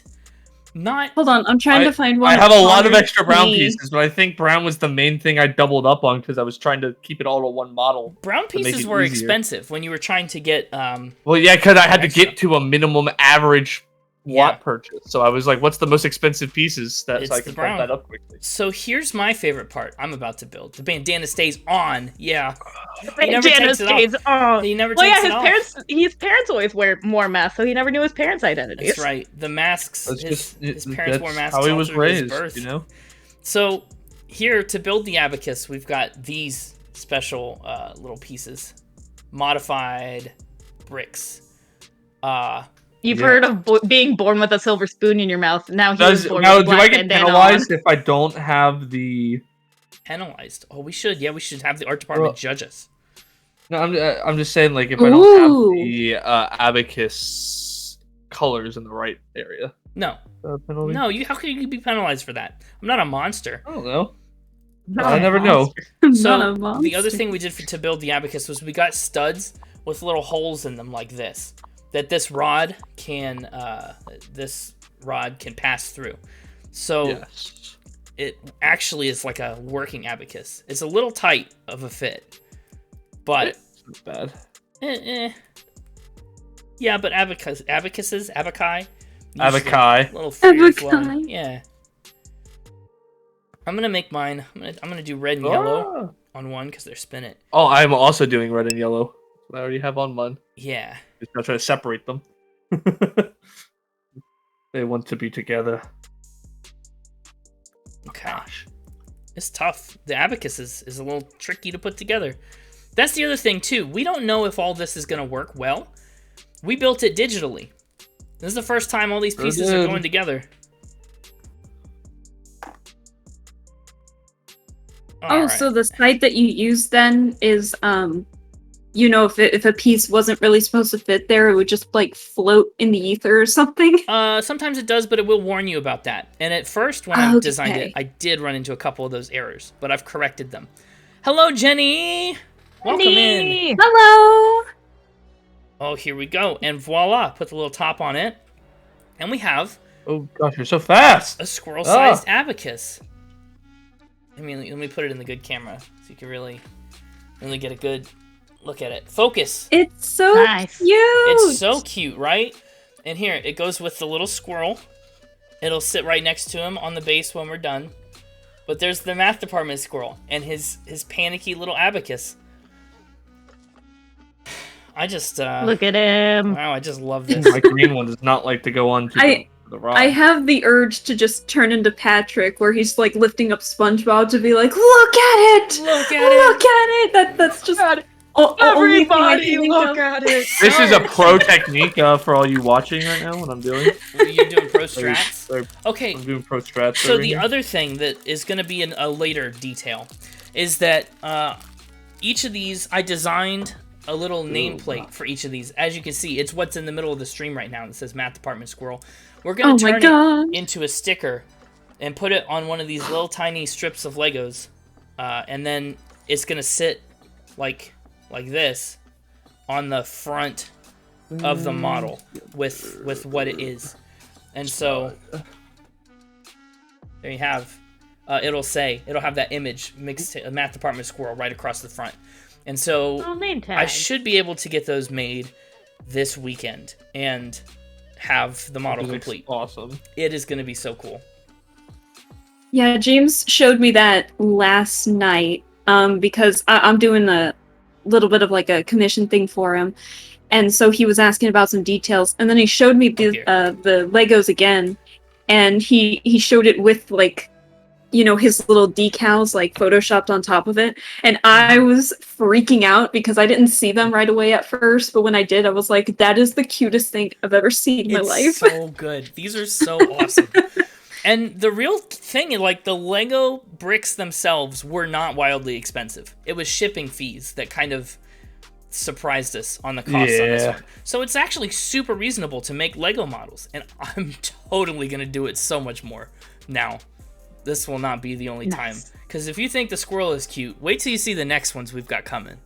Not. Hold on, I'm trying to find one. I have a lot of Connor's extra brown knee. pieces, but I think brown was the main thing I doubled up on because I was trying to keep it all to one model. Brown To make pieces it were easier. expensive when you were trying to get. Well, yeah, because I had to Extra. get to a minimum average Yeah. lot purchase. So I was like, what's the most expensive pieces so It's I the can brown. bump that up quickly? So here's my favorite part. I'm about to build. The bandana stays on. Yeah. He never Bandana takes it off. stays on. He never Well, takes yeah, it off. his parents always wear more masks, so he never knew his parents' identities. That's right. The masks. That's His parents wore masks how he all was through his raised, birth. So here to build the abacus, we've got these special little pieces, modified bricks. You've Yeah. heard of being born with a silver spoon in your mouth. Now he's born Now, with do black I get bandana penalized on. if I don't have the? Penalized. Oh, we should. Yeah, we should have the art department Well- judge us. No, I'm just saying, like, if I don't have Ooh. the abacus colors in the right area. No, Penalty? no. How can you be penalized for that? I'm not a monster. I don't know. Not I a never know. monster. Not a So monster. the other thing we did to build the abacus was we got studs with little holes in them like this, that this rod can pass through. So Yes. it actually is like a working abacus. It's a little tight of a fit, but It's not bad. yeah, but abacuses, abaci, Abaci. a little freer flowing. Abaci. Yeah. I'm gonna make mine. I'm gonna do red and yellow on one because they're spinning. Oh, I'm also doing red and yellow. I already have on mine. Yeah. Just gonna try to separate them. they want to be together. Okay. It's tough. The abacus is a little tricky to put together. That's the other thing, too. We don't know if all this is going to work well. We built it digitally. This is the first time all these pieces are going together. So the site that you use then is, if a piece wasn't really supposed to fit there, it would just, like, float in the ether or something? Sometimes it does, but it will warn you about that. And at first, when I designed it, I did run into a couple of those errors, but I've corrected them. Hello, Jenny! Welcome in. Hello! Oh, here we go. And voila, put the little top on it. And we have... Oh, gosh, you're so fast! A squirrel-sized abacus. Let me put it in the good camera, so you can really get a good look at it. Focus! It's so cute! It's so cute, right? And here, it goes with the little squirrel. It'll sit right next to him on the base when we're done. But there's the math department squirrel and his panicky little abacus. I just look at him. Wow, I just love this. My green one does not like to go on to the rock. I have the urge to just turn into Patrick, where he's like lifting up SpongeBob to be like, "Look at it! Look at it!" That's just everybody look at it. This is a pro technique for all you watching right now. What I'm doing? You're doing pro strats. Okay. I'm doing pro strats. So the other thing that is going to be a later detail is that each of these I designed a little nameplate for each of these. As you can see, it's what's in the middle of the stream right now. It says Math Department Squirrel. We're going to turn it into a sticker and put it on one of these little tiny strips of Legos. And then it's going to sit like this on the front of the model with what it is. And so there you have. It'll have that image, Math Department Squirrel, right across the front. And so I should be able to get those made this weekend and have the model complete. Awesome. It is going to be so cool. Yeah, James showed me that last night because I'm doing a little bit of like a commission thing for him. And so he was asking about some details. And then he showed me the Legos again. And he showed it with like, his little decals like photoshopped on top of it. And I was freaking out because I didn't see them right away at first. But when I did, I was like, that is the cutest thing I've ever seen in my life. It's so good. These are so awesome. And the real thing, like the Lego bricks themselves were not wildly expensive. It was shipping fees that kind of surprised us on the cost on this one. So it's actually super reasonable to make Lego models. And I'm totally going to do it so much more now. This will not be the only time. Because if you think the squirrel is cute, wait till you see the next ones we've got coming.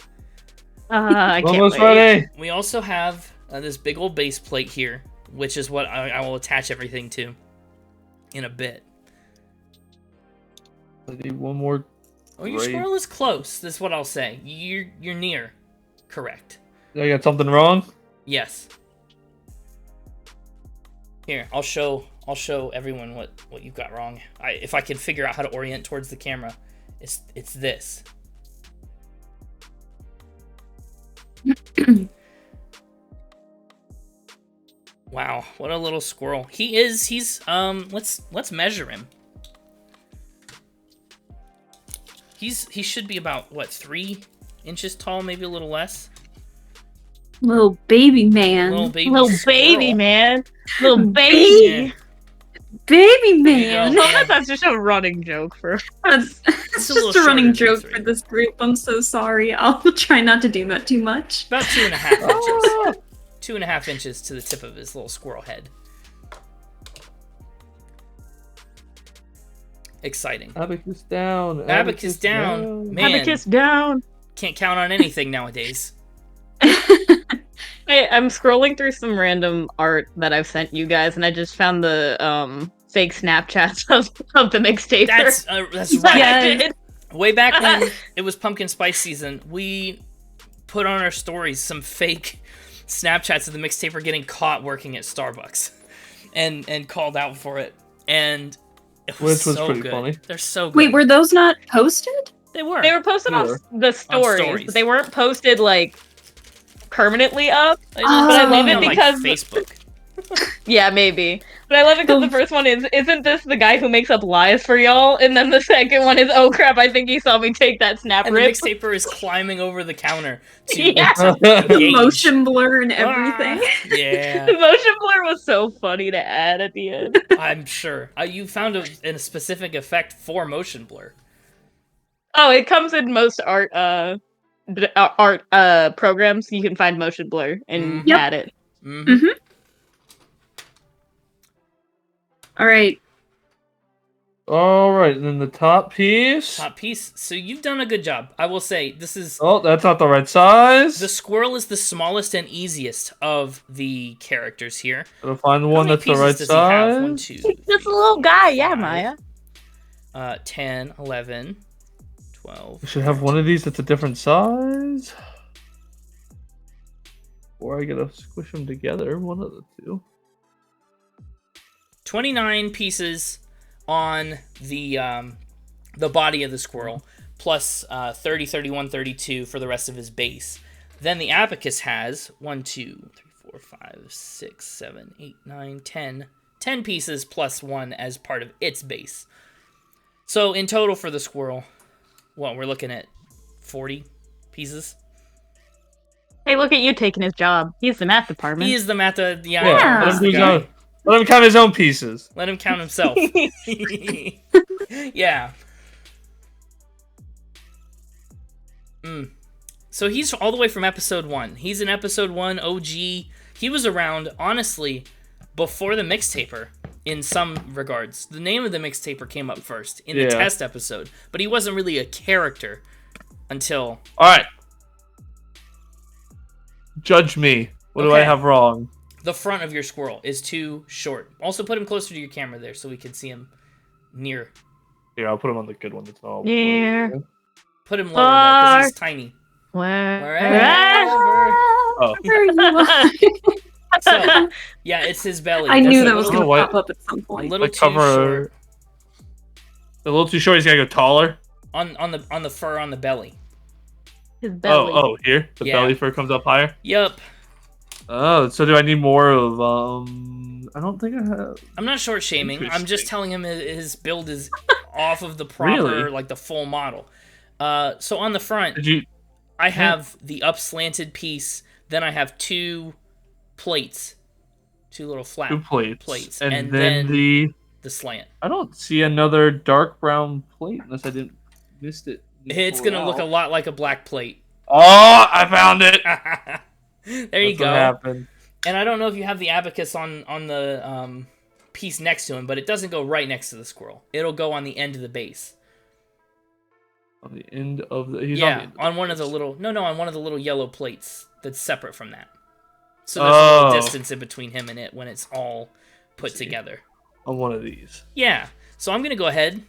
I can't wait. We also have this big old base plate here, which is what I will attach everything to in a bit. I need one more. Oh, your squirrel is close. That's what I'll say. You're near. Correct. I got something wrong? Yes. Here, I'll show everyone what you've got wrong. If I can figure out how to orient towards the camera, it's this. Wow, what a little squirrel. He's let's measure him. He should be about 3 inches tall, maybe a little less. Little baby man. Little baby man. Little baby. Yeah. Baby man. That's just a running joke for us. It's just a running joke for this group. I'm so sorry. I'll try not to do that too much. About 2.5 inches. 2.5 inches to the tip of his little squirrel head. Exciting. Abacus down. Abacus down. Man, Abacus down. Can't count on anything nowadays. I'm scrolling through some random art that I've sent you guys, and I just found the fake Snapchats of the mixtape. That's right. Yeah. Way back when it was pumpkin spice season, we put on our stories some fake Snapchats of the mixtaper getting caught working at Starbucks, and called out for it, and it was so pretty good. Funny. They're so good. Wait, were those not posted? They were. They were posted on the stories, but they weren't posted like permanently up. But I love it because Facebook. Yeah, maybe. But I love it because the first one is, isn't this the guy who makes up lies for y'all? And then the second one is, oh crap, I think he saw me take that snap And rip. the mixtaper is climbing over the counter to Yeah. engage. Motion blur and everything. Yeah. The motion blur was so funny to add at the end. I'm sure. You found a specific effect for motion blur. Oh, it comes in most art programs. You can find motion blur and Yep. add it. Mm-hmm. All right. All right, and then the top piece. Top piece. So you've done a good job. I will say this is. Oh, that's not the right size. The squirrel is the smallest and easiest of the characters here. Gotta find the one How many that's the right pieces does he have? size. 1, 2, Just a little guy, yeah, 5, Maya. 10, 11, 12. We should have one of these that's a different size. Or I gotta squish them together, one of the two. 29 pieces on the body of the squirrel, plus 30, 31, 32 for the rest of his base. Then the abacus has 1, 2, 3, 4, 5, 6, 7, 8, 9, 10. 10 pieces plus 1 as part of its base. So in total for the squirrel, well, we're looking at 40 pieces. Hey, look at you taking his job. He's the math department. He is the math. Yeah, he's let, the him guy. let him count his own pieces. Let him count himself. Yeah. So he's all the way from episode 1. He's in episode 1 OG. He was around, honestly, before the mixtaper in some regards. The name of the mixtaper came up first in the test episode, but he wasn't really a character until... Alright. Judge me. What do I have wrong? The front of your squirrel is too short. Also put him closer to your camera there so we can see him near. Here, I'll put him on the good one. That's all. Yeah. Put him lower though, because he's tiny. Wherever. Oh. There you are. So, yeah, it's his belly. I knew that a was little, going to pop up at some a point. little Like too cover short a little too short. He's gotta go taller. on the fur on the belly. His belly. Oh, here the Yeah. belly fur comes up higher. Yup. Oh, so do I need more of I don't think I have. I'm not short shaming. I'm just Interesting. telling him his build is off of the proper, Really? like the full model. So on the front, Did you? I have the up slanted piece. Then I have 2 plates, 2 little flat 2 plates. plates, and, and then then the. the slant. I don't see another dark brown plate unless I didn't missed it. It's gonna look a lot like a black plate. Oh, I found it. There you That's go. what happened. And I don't know if you have the abacus on the piece next to him, but it doesn't go right next to the squirrel. It'll go on the end of the base. On the end of the. He's Yeah, on, on one of the little on one of the little yellow plates that's separate from that. So there's a little distance in between him and it when it's all put together. on one of these. Yeah. So I'm gonna go ahead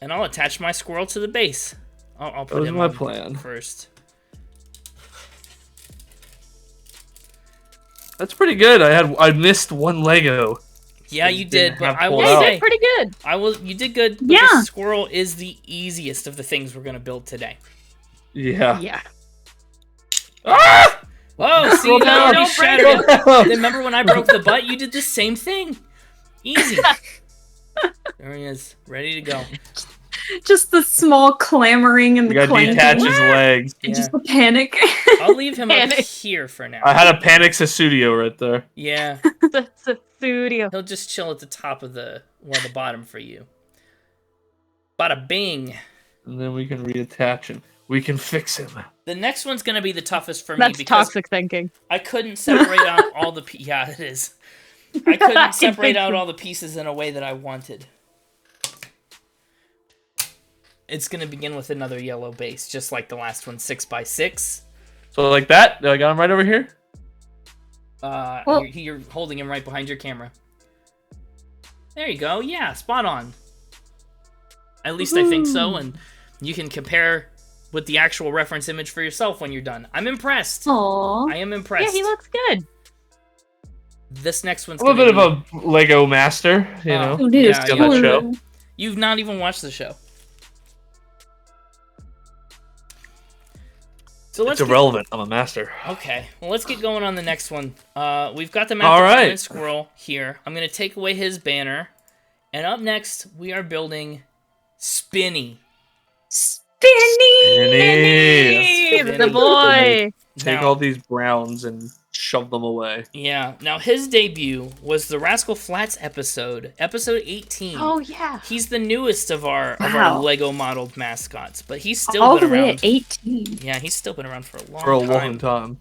and I'll attach my squirrel to the base. I'll put That was him my on plan. first. That's pretty good. I missed one Lego. Yeah, you did, Didn't but have I will pulled Yeah, you out. say did pretty good. you did good. But Yeah. the squirrel is the easiest of the things we're gonna build today. Yeah. Yeah. Ah! Whoa, see, Scroll you down. already Don't break shattered it. Down. Remember when I broke the butt? You did the same thing. Easy. There he is, ready to go. Just the small clamoring and We the gotta clanking. detach his legs. Yeah. Just the panic. I'll leave him up Panic. here for now. I had a Panic Studio right there. Yeah, Studio. he'll just chill at the top of the bottom for you. Bada bing. And then we can reattach him. We can fix him. The next one's gonna be the toughest for me That's because toxic thinking. I couldn't separate out all the yeah, it is. I couldn't separate fix out it. all the pieces in a way that I wanted. It's gonna begin with another yellow base, just like the last one, 6x6. So like that? I got him right over here? Well- You're holding him right behind your camera. There you go. Yeah, spot on. At least I think so, and you can compare with the actual reference image for yourself when you're done. I'm impressed. Aww. I am impressed. Yeah, he looks good. This next one's I'm a gonna bit of a Lego master, you know. It is Yeah, yeah. On that show. cool. You've not even watched the show. So it's irrelevant. I'm a master. Okay, well, let's get going on the next one. We've got the map All of right. Permanent Squirrel here. I'm going to take away his banner. And up next, we are building Spinny. Spinny! The boy. Take all these browns and shove them away. Yeah. Now, his debut was the Rascal Flatts episode 18. Oh yeah. He's the newest of our Wow. Lego modeled mascots, but he's still All the been way around. at 18. Yeah, he's still been around for a long For a time. long time.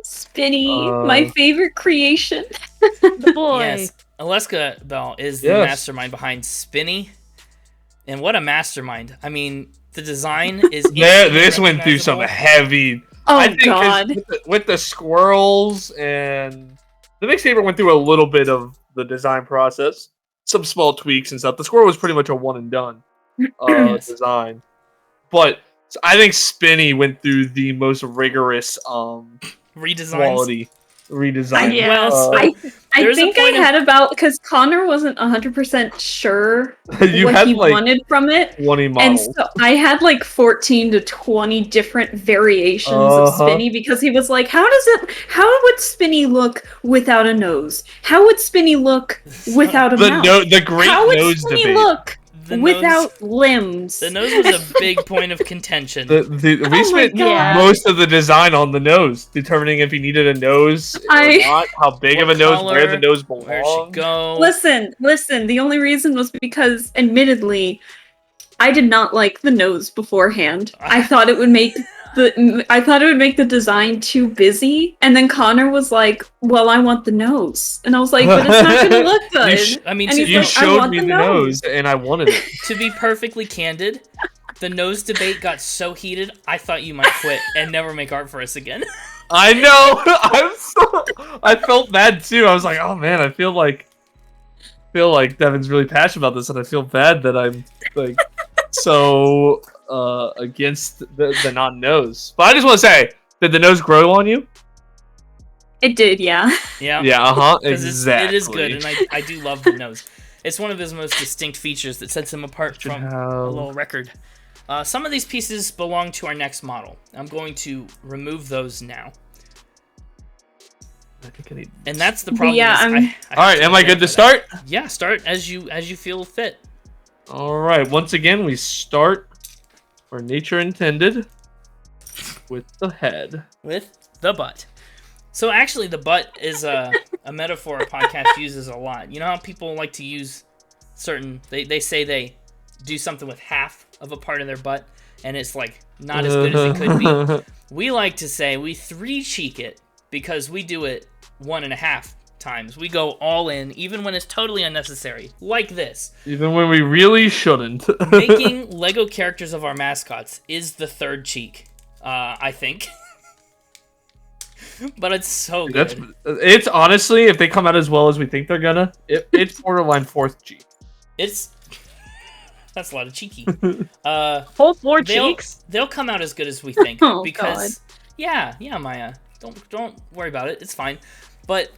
Spinny, my favorite creation. The boy. Yes, Alaska Bell is the Yes. mastermind behind Spinny, and what a mastermind! I mean, the design is. This went through some recognizable. heavy. Oh I think 'cause god. with the squirrels and the Mix Saber went through a little bit of the design process, some small tweaks and stuff. The squirrel was pretty much a one and done Yes. design, but I think Spinny went through the most rigorous Redesigns. quality redesign. Yeah. I There's a think I point of- had about because Connor wasn't 100% sure You what had he like wanted from it. 20 And models. so I had like 14 to 20 different variations of Spinny because he was like, how would Spinny look without a nose? How would Spinny look without a mouth? The great How would nose Spinny debate. look The without limbs? The nose was a big point of contention. We Oh my spent God. most of the design on the nose, determining if he needed a nose or not, how big What of a nose, where color, the nose Where it should belongs. go? Listen, the only reason was because, admittedly, I did not like the nose beforehand. I thought it would make the design too busy, and then Connor was like, "Well, I want the nose," and I was like, "But it's not going to look good." I mean, And to, he's You like, "I showed want me the the nose, and I wanted it. to be perfectly candid, the nose debate got so heated, I thought you might quit and never make art for us again. I know. I felt bad too. I was like, oh man, I feel like Devin's really passionate about this, and I feel bad that I'm like so against the non-nose. But I just want to say, did the nose grow on you? It did, yeah. Yeah. Yeah. Because Exactly. it is good, and I do love the nose. It's one of his most distinct features that sets him apart from a little record. Some of these pieces belong to our next model. I'm going to remove those now. I think I need... And that's the problem. Yeah, is All right, am I good to start? Yeah, start as you feel fit. All right. Once again, we start where nature intended, with the head. With the butt. So actually, the butt is a metaphor a podcast uses a lot. You know how people like to use certain... They say they do something with half of a part of their butt, and it's like not as good as it could be. We like to say we 3-cheek it because we do it 1.5 times. We go all in, even when it's totally unnecessary, like this. Even when we really shouldn't. Making Lego characters of our mascots is the 3rd cheek, I think. But it's so good. It's honestly, if they come out as well as we think they're gonna, it's borderline 4th cheek. That's a lot of cheeky. Whole 4 cheeks. They'll come out as good as we think Oh, because yeah, Maya. Don't worry about it. It's fine. But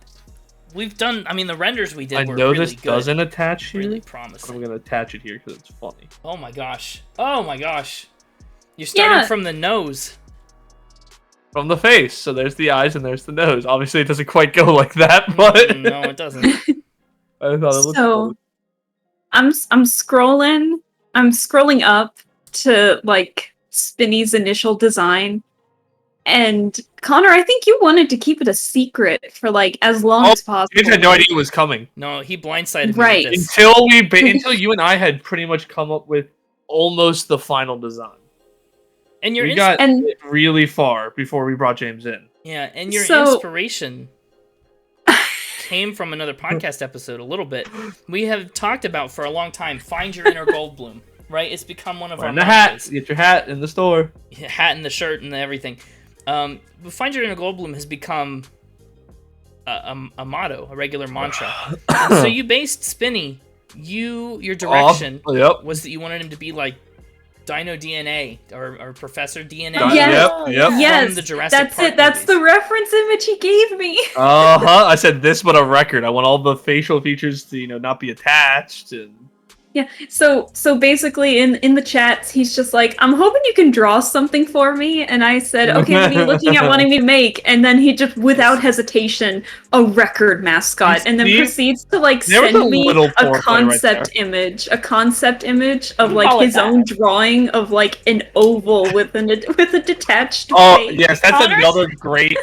we've done. I mean, the renders we did I were know really this good. doesn't attach here. Really I'm promising. gonna attach it here because it's funny. Oh my gosh. You're starting Yeah. from the nose. From the face, so there's the eyes and there's the nose. Obviously, it doesn't quite go like that, but No, it doesn't. I thought it looked So, funny. I'm scrolling up to like Spinny's initial design. And Connor, I think you wanted to keep it a secret for like as long as possible. I had no idea it was coming No, he blindsided me Right. with this. until you and I had pretty much come up with almost the final design. And your We got And- really far before we brought James in. your So- inspiration came from another podcast episode a little bit. We have talked about for a long time, find your inner Goldblum, right? It's become one of our And the hat. mantras. Get your hat in the store. Hat and the shirt and everything. Find your inner Goldblum has become a motto, a regular mantra. And so you based Spinny, your direction Yep. was that you wanted him to be like Dino DNA or Professor DNA. Yes. Yep. Yes, the Jurassic that's Park it. That's movies. the reference image he gave me. I said this, but a record. I want all the facial features to not be attached, and Yeah. So basically in the chats, he's just like, I'm hoping you can draw something for me. And I said, okay, what are you looking at wanting me to make? And then he just, without hesitation, a record mascot, and then proceeds to like send me a concept image of like his own drawing of like an oval with a detached face. Yes, that's another great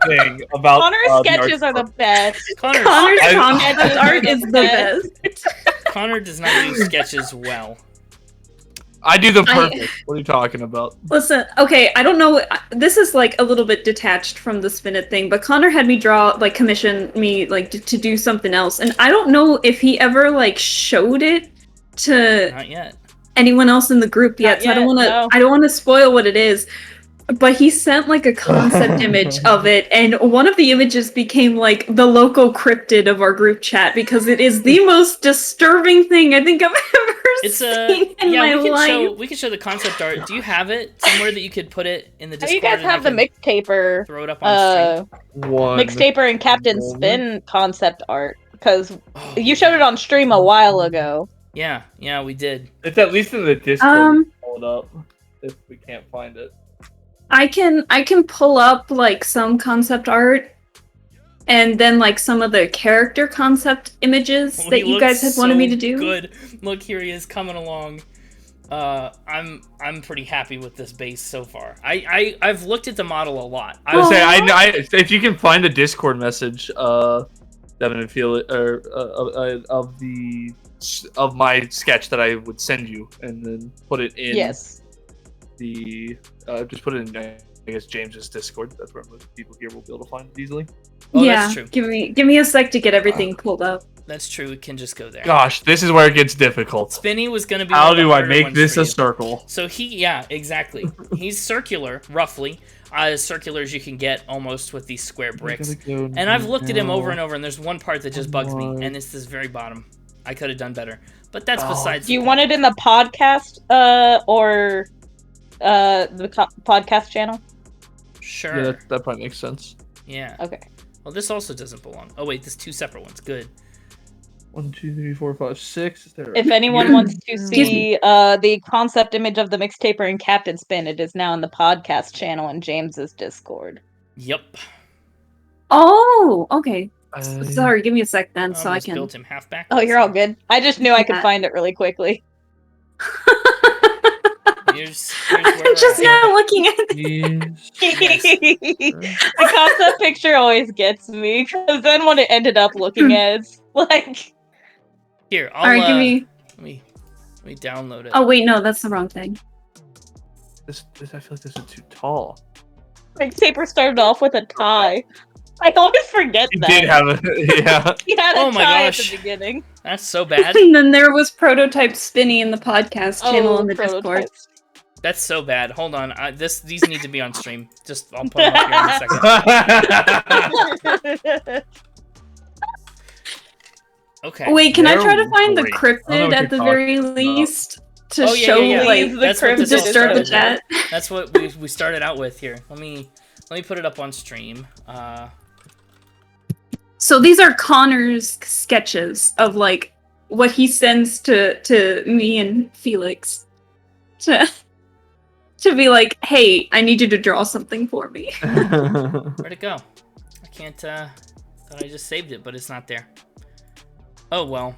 thing about Connor's sketches are the best. Connor's concept art is the best. Connor does not do sketches well. I do the perfect. What are you talking about? Listen, okay, I don't know. This is like a little bit detached from the Spin It thing, but Connor had me commission me like to do something else, and I don't know if he ever like showed it to Not yet. anyone else in the group yet. So I don't want to spoil what it is. But he sent like a concept image of it, and one of the images became like the local cryptid of our group chat because it is the most disturbing thing I think I've ever seen in my life. We can show the concept art. Do you have it somewhere that you could put it in the Discord? You guys have the mixtaper. Throw it up on stream. Mixtaper and Captain Spin concept art because you showed it on stream a while ago. Yeah, we did. It's at least in the Discord. Hold up, if we can't find it. I can pull up like some concept art and then like some of the character concept images that you guys had wanted me to do. Good. Look, here he is coming along. I'm pretty happy with this base so far. I've looked at the model a lot. I would say I if you can find the Discord message, Devin and feel it or of my sketch that I would send you, and then put it in. Yes. Just put it in, I guess, James's Discord. That's where most people here will be able to find it easily. Oh, yeah, that's true. Give me a sec to get everything pulled up. That's true. We can just go there. Gosh, this is where it gets difficult. Spinny was gonna be. How do I make this a circle? So exactly. He's circular, roughly. As circular as you can get, almost with these square bricks. And I've looked at him over and over, and there's one part that just bugs me, and it's this very bottom. I could have done better, but that's besides. Do you want it in the podcast, or the podcast channel? Sure. Yeah, that probably makes sense. Yeah. Okay. Well, this also doesn't belong. Oh wait, there's two separate ones. Good. 1, 2, 3, 4, 5, 6. If anyone wants to see the concept image of the Mixtaper and Captain Spin, it is now in the podcast channel in James's Discord. Yep. Oh, okay. Sorry, give me a sec then, so I can. Built him half back. Oh, you're all good. I just knew I could find it really quickly. Here's I'm just now looking at the concept picture always gets me, because then when it ended up looking at, it's like. Here, All right, give me. Let me download it. Oh wait, no, that's the wrong thing. This I feel like this is too tall. Mixtaper started off with a tie. I always forget that. He did have a yeah. He had a my tie gosh. at the beginning. That's so bad. And then there was Prototype Spinny in the podcast channel in the Discord. That's so bad. Hold on. These need to be on stream. I'll put them up here in a second. Okay. Wait, can I try to find the cryptid at the very least to show like that's what to disturb the chat? That's what we started out with here. Let me put it up on stream. So these are Connor's sketches of like what he sends to me and Felix to be like, hey, I need you to draw something for me. Where'd it go? I can't. Thought I just saved it, but it's not there. Oh well.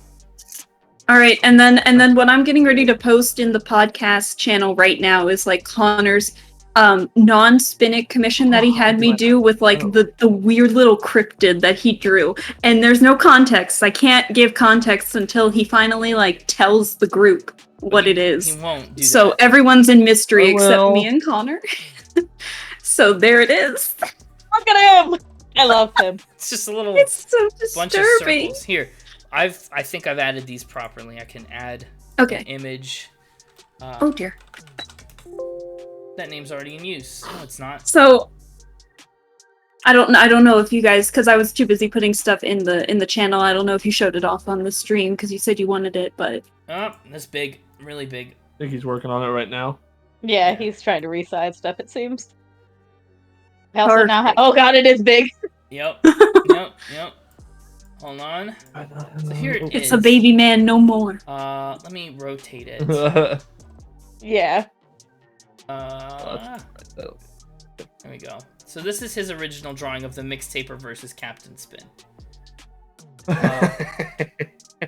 All right, and then what I'm getting ready to post in the podcast channel right now is like Connor's non-Spinnic commission that he had me do with like the weird little cryptid that he drew. And there's no context. I can't give context until he finally like tells the group what it is. He won't do so that. Everyone's in mystery except me and Connor. So there it is. Look at him! I love him. It's just a little It's so bunch of disturbing. circles. Here, I think I've added these properly. I can add Okay. an image. Oh dear. That name's already in use. No, it's not. So I don't know if you guys, because I was too busy putting stuff in the channel. I don't know if you showed it off on the stream because you said you wanted it, but Oh, that's big, really big. I think he's working on it right now. Yeah, he's trying to resize stuff, it seems. I also now oh god, it is big. Yep. Yep. Hold on. So here it It's is. a baby man no more. Let me rotate it. Yeah. There we go. So this is his original drawing of the Mixtaper versus Captain Spin.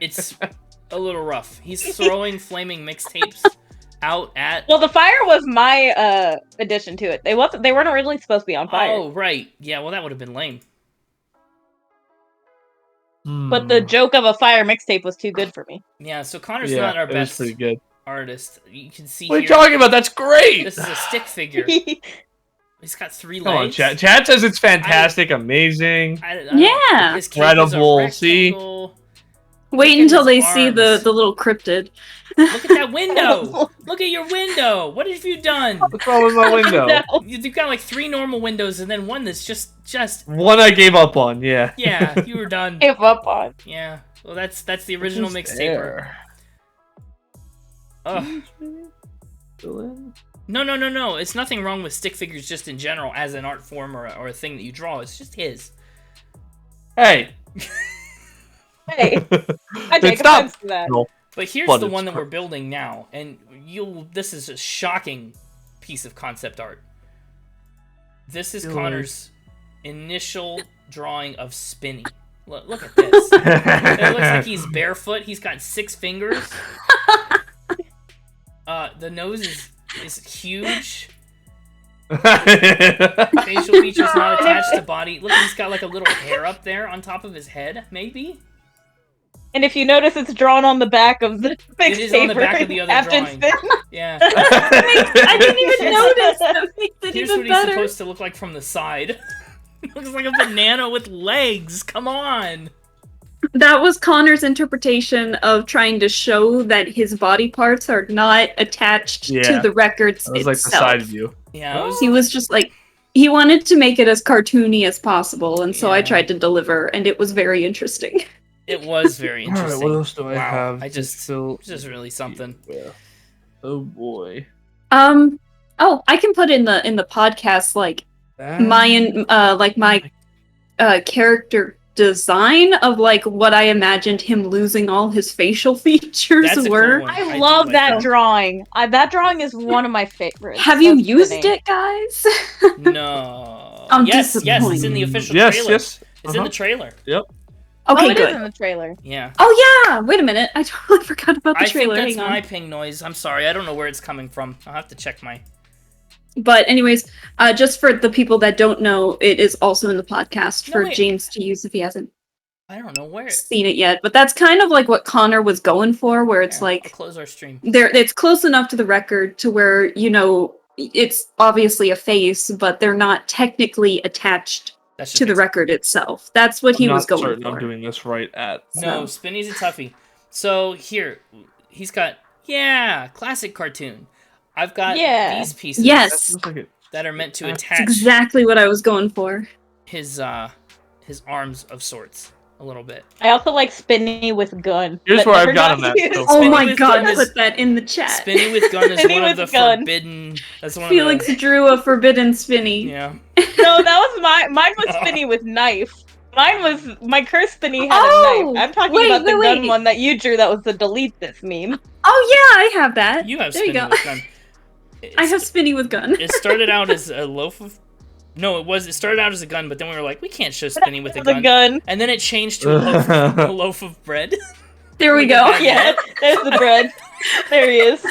It's a little rough. He's throwing flaming mixtapes out at. Well, the fire was my addition to it. They weren't originally supposed to be on fire. Oh right, yeah. Well, that would have been lame. But the joke of a fire mixtape was too good for me. Yeah. So Connor's not our it was best pretty good. artist. You can see. What are you here, talking about? That's great. This is a stick figure. He's got 3 Come on, legs. chat. Chat says it's fantastic, amazing. Yeah. His cape is a Incredible, see? rectangle. Wait at until his they see the arms. little cryptid. Look at that window. Look at your window. What have you done? What's wrong with my window? No. You've got like 3 normal windows and then one that's just. One I gave up on, yeah. Yeah, you were done. Give up on. Yeah. Well, that's the original mixtaper. Ugh. No. It's nothing wrong with stick figures just in general as an art form or a thing that you draw. It's just his. Hey. Hey, I take Stop. offense to that. No. But here's But the it's one that we're building now, and this is a shocking piece of concept art. This is Connor's initial drawing of Spinny. Look at this. It looks like he's barefoot. He's got 6 fingers. The nose is huge. Facial features not attached to body. Look, he's got like a little hair up there on top of his head, maybe? And if you notice, it's drawn on the back of the mixtape. It is on the back of the other Captain drawing. Spin. Yeah. I didn't even notice. That makes it Here's even what he's better. supposed to look like from the side. He looks like a banana with legs. Come on. That was Connor's interpretation of trying to show that his body parts are not attached to Yeah. the records That was like the itself. side view. Yeah, it was, He was just like, he wanted to make it as cartoony as possible, and so I Yeah. tried to deliver, and it was very interesting. it was very interesting. What else do I Wow, have? I just still. it's just really something. Yeah. Oh boy. Oh, I can put in the podcast like my character design of like what I imagined him losing all his facial features That's a cool were. one. I do love like that drawing. That drawing is one of my favorites. Have you That's used Spinny. it, guys? No. I'm yes, it's in disappointed. the official Yes, trailer. yes. It's in the trailer. Okay, Oh, it is good. in the trailer. Yeah. Oh yeah, wait a minute. I totally forgot about the I think trailer. that's Hang on. my ping noise. I'm sorry. I don't know where it's coming from. I'll have to check my. But anyways, just for the people that don't know, it is also in the podcast No, for wait. James to use if he hasn't I don't know where. seen it yet. But that's kind of like what Connor was going for, where it's Here, I'll like close our stream. it's close enough to the record to where, you know, it's obviously a face, but they're not technically attached That's to the record itself. That's what he I'm was not going certain for. I'm doing this right at. No, So- Spinny's a toughie. So here, he's got classic cartoon. I've got Yeah. these pieces Yes, Looks like it. that are meant to That's attach exactly what I was going for. his arms of sorts a little bit. I also like Spinny with gun. Here's but where I've never got him got at, used. so Oh Spinny my with god, gun is- put that in the chat. Spinny with gun is Spinny one of the with gun. forbidden. That's one Felix of drew a forbidden Spinny. the. Yeah. No, that was mine was Spinny with knife. Mine was my cursed Spinny had Oh, a knife. I'm talking wait, about the wait, gun wait. one that you drew. That was the delete this meme. Oh yeah, I have that. You have there you Spinny go. with gun. I have Spinny with gun. It started out as a loaf of. No, it started out as a gun, but then we were like, we can't show Spinny with a The gun. gun. And then it changed to a loaf of bread. There we Look at go. that. Yeah, there's the bread. There he is.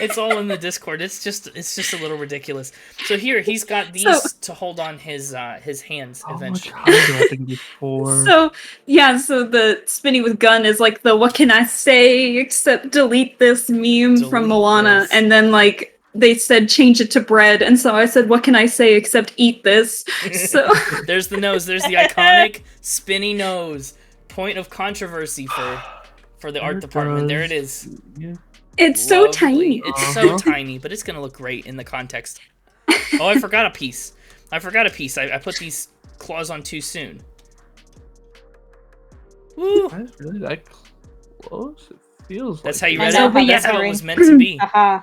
It's all in the Discord. It's just a little ridiculous. So here he's got these So- to hold on his hands How much eventually. time do I have to get for? So yeah, so the Spinny with gun is like the what can I say except delete this meme Delete from Moana, this. and then like they said change it to bread, and so I said what can I say except eat this. So There's the nose. There's the iconic Spinny nose. Point of controversy for the art department. There it is. Yeah. it's so Lovely. tiny. It's so tiny, but it's gonna look great in the context. Oh, I forgot a piece. I put these claws on too soon. Woo! That's really that close? It feels That's like how you I read know, it. but That's yeah. how it was meant to be. Haha.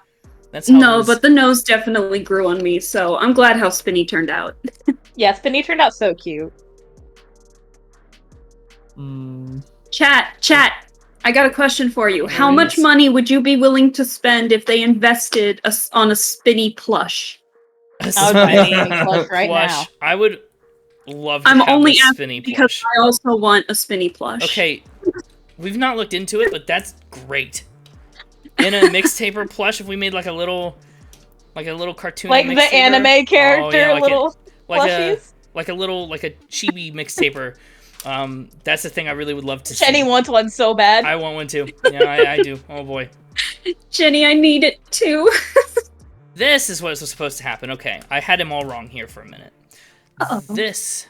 That's how it No, was. but the nose definitely grew on me, so I'm glad how Spinny turned out. Yeah, Spinny turned out so cute. Chat. I got a question for you. How much money would you be willing to spend if they invested on a Spinny plush? A I would buy a Spinny Spinny plush right now. I would love to I'm have only a asking Spinny because plush. I also want a Spinny plush. Okay, we've not looked into it, but that's great. In a mixtaper plush, if we made like a little cartoon, Like the anime character, plushies. Like a chibi mixtaper. That's the thing I really would love to see. Jenny wants one so bad. I want one too. Yeah, I do. Oh boy. Jenny, I need it too. This is what was supposed to happen. Okay, I had him all wrong here for a minute. Uh-oh. This.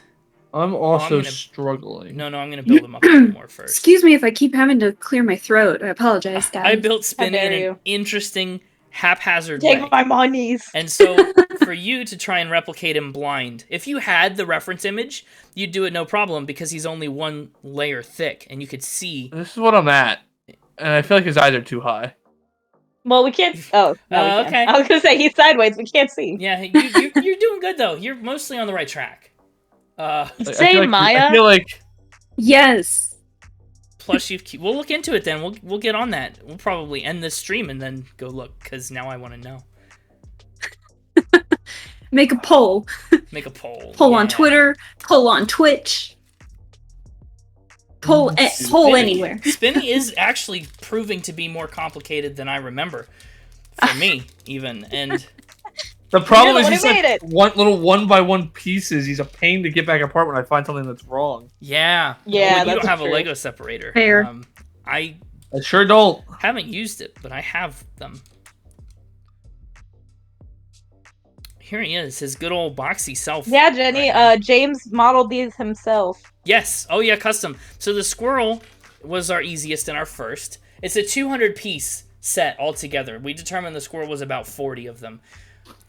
I'm also struggling. No, I'm gonna build him up a little more first. Excuse me if I keep having to clear my throat. I apologize, guys. I built Spinny in an interesting, haphazard Take way. my monies. And so, for you to try and replicate him blind, if you had the reference image, you'd do it no problem because he's only one layer thick, and you could see. This is what I'm at, and I feel like his eyes are too high. Well, we can't. Oh, no, we okay. can't. I was gonna say he's sideways. We can't see. Yeah, you're doing good though. You're mostly on the right track. Say Maya. I feel like yes. Plus, we'll look into it then. We'll get on that. We'll probably end this stream and then go look because now I want to know. Make a poll. Make a poll. Poll on Twitter. Poll on Twitch. Poll anywhere. Spinny is actually proving to be more complicated than I remember. For me, even. And the problem is he's like one by one pieces. He's a pain to get back apart when I find something that's wrong. Yeah. Yeah, you that's don't have true. a Lego separator. Fair. I sure don't. haven't used it, but I have them. Here he is, his good old boxy self. Yeah, Jenny. James modeled these himself. Yes. Oh yeah, custom. So the squirrel was our easiest and our first. It's a 200-piece set altogether. We determined the squirrel was about 40 of them.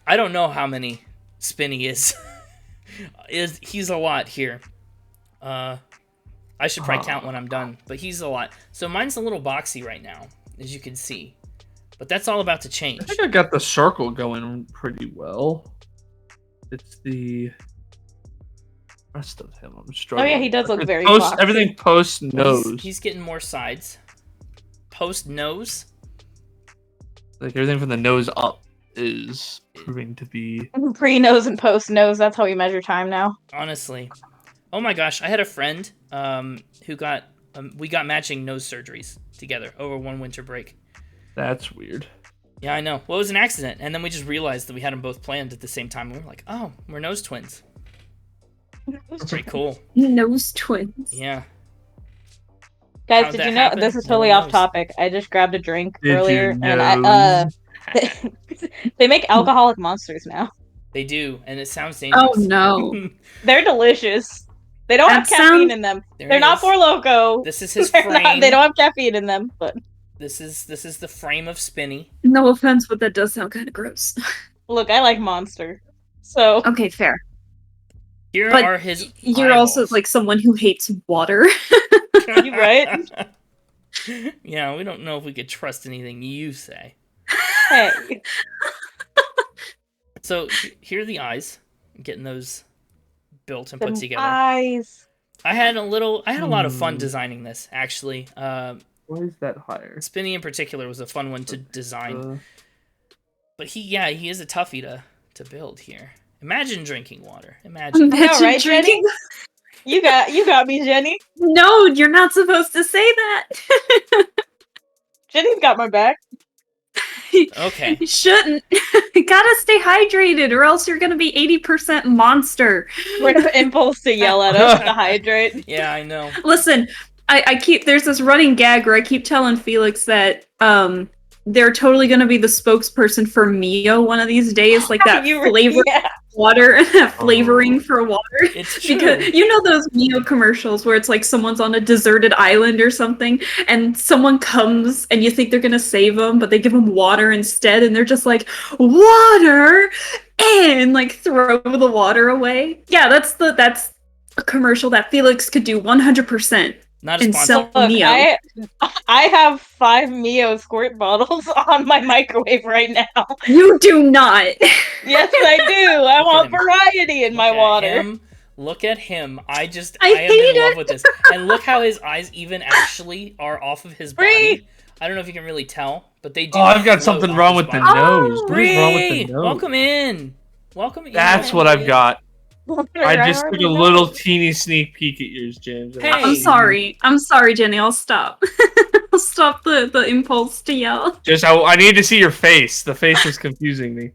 I don't know how many Spinny is. He's a lot here. I should probably count when I'm done, but he's a lot. So mine's a little boxy right now, as you can see. But that's all about to change. I think I got the circle going pretty well. It's the rest of him. I'm struggling. Oh yeah, he does look very post, boxy. everything post nose. He's getting more sides. Post nose. Like everything from the nose up is proving to be Pre-nose and post-nose. That's how we measure time now. Honestly. Oh my gosh, I had a friend who got we got matching nose surgeries together over one winter break. That's weird. Yeah, I know. Well, it was an accident, and then we just realized that we had them both planned at the same time. We were like, oh, we're nose twins. Pretty cool. Nose twins. Yeah. Guys, How'd did that you know happen? this is No totally one off knows. topic? I just grabbed a drink Did earlier, you and know? they make alcoholic monsters now. They do, and it sounds dangerous. Oh no. They're delicious. They don't have That caffeine sounds- in them. There They're he not is. for loco. This is his They're frame. not, they don't have caffeine in them, but This is the frame of Spinny. No offense, but that does sound kind of gross. look, I like Monster. So Okay, fair. Here But are his You're also eyeballs. like someone who hates water. you right? Yeah, we don't know if we could trust anything you say. Hey. So here are the eyes. I'm getting those built and put Them together. eyes. I had a lot of fun designing this, actually. Why is that higher? Spinny in particular was a fun one to design. But he is a toughie to build here. Imagine drinking water. Imagine. Imagine right, Jenny? drinking- You got me, Jenny. No, you're not supposed to say that. Jenny's got my back. Okay. You shouldn't. You gotta stay hydrated, or else you're gonna be 80% monster. We're the impulse to yell at us to hydrate. Yeah, I know. Listen, I keep there's this running gag where I keep telling Felix that they're totally gonna be the spokesperson for Mio one of these days, like that flavor Yeah. water, that flavoring for water. It's true. Because you know those Mio commercials where it's like someone's on a deserted island or something, and someone comes and you think they're gonna save them, but they give them water instead, and they're just like, water, and like throw the water away. Yeah, that's a commercial that Felix could do 100%. Not a And sponsor. sell Look, Mio. I have 5 Mio squirt bottles on my microwave right now. You do not. Yes, I do. I want him. variety in my Look at water. him. Look at him. I am hate in love it. with this. And look how his eyes even actually are off of his body. I don't know if you can really tell, but they do. Oh, I've got float something off wrong his with the body. nose. What is wrong with Bree, the nose? welcome in. Welcome in. That's what I've got. I just took already a know. little teeny sneak peek at yours, James. Hey. I'm sorry. I'm sorry, Jenny. I'll stop. I'll stop the impulse to yell. I need to see your face. The face is confusing me.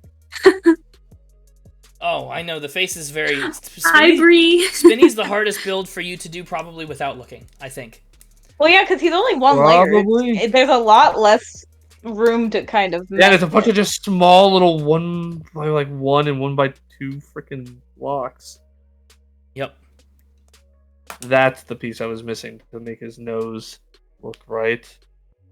Oh, I know. The face is very... Hi, Bree. Spinny's the hardest build for you to do probably without looking, I think. Well, yeah, because he's only one Probably. layer. There's a lot less room to kind of. Yeah, there's a mess bunch of with. just small little 1 by 1 and 1 by 2 freaking blocks. Yep. That's the piece I was missing to make his nose look right.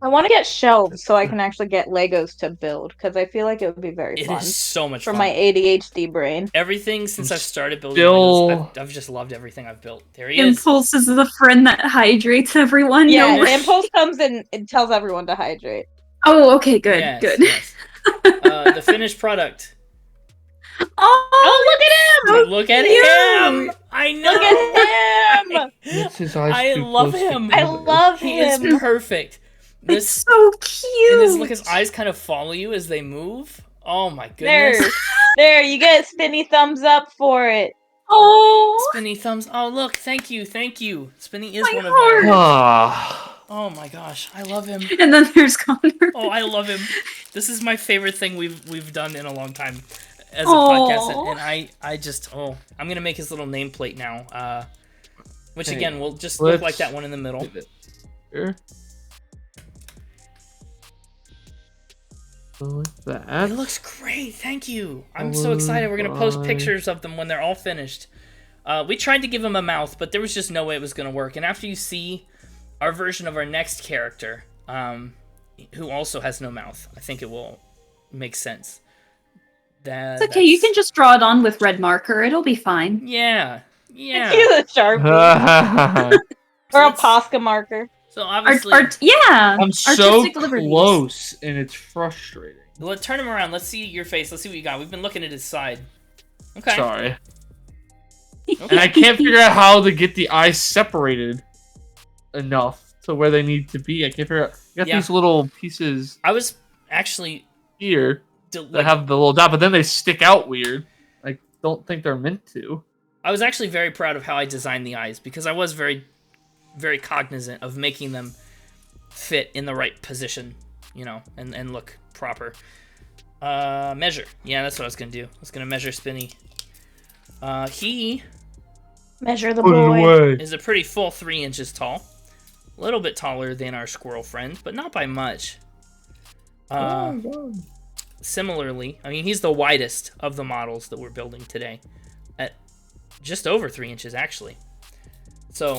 I want to get shelves so I can actually get Legos to build because I feel like it would be very It fun is so much for fun. my ADHD brain. Everything since I'm I've started building still- Legos, I've just loved everything I've built. There he is. Impulse is the friend that hydrates everyone. Yeah, No. Impulse comes in and tells everyone to hydrate. Oh, okay, good, Yes, good. yes. The finished product. Oh, Look at cute. him! I know. Look at him! Makes his eyes I too love close to him. I together. love He is him. perfect. It's This so cute. and his eyes kind of follow you as they move. Oh my There, goodness. there, you get spinny thumbs up for it. Oh, Spinny thumbs. Oh look, thank you. Spinny is My one of heart. my. Ah. Oh my gosh, I love him. and then there's Connor. Oh, I love him. This is my favorite thing we've done in a long time as a Aw. podcast, and I just I'm gonna make his little nameplate now. Which Hey, again will just look let's- like that one in the middle. Here. Like It that. looks great. Thank you. I'm so excited. We're gonna post Bye. pictures of them when they're all finished. We tried to give him a mouth, but there was just no way it was gonna work. And after you see our version of our next character, who also has no mouth, I think it will make sense. It's okay. You can just draw it on with red marker. It'll be fine. Yeah. Yeah. Use a Sharpie or a Posca marker. So obviously, Yeah. I'm so artistic liberties. close, and it's frustrating. let's turn him around. Let's see your face. Let's see what you got. We've been looking at his side. Okay. Sorry. Okay. And I can't figure out how to get the eyes separated enough to where they need to be. I can't figure out. You got Yeah. these little pieces I was actually here like, that have the little dot, but then they stick out weird. I don't think they're meant to. I was actually very proud of how I designed the eyes because I was very, very cognizant of making them fit in the right position, you know, and look proper. Measure. Yeah, that's what I was gonna do. I was gonna measure Spinny. He Measure the boy. is a pretty full 3 inches tall. A little bit taller than our squirrel friend, but not by much. Similarly, I mean, he's the widest of the models that we're building today. At just over 3 inches, actually. So,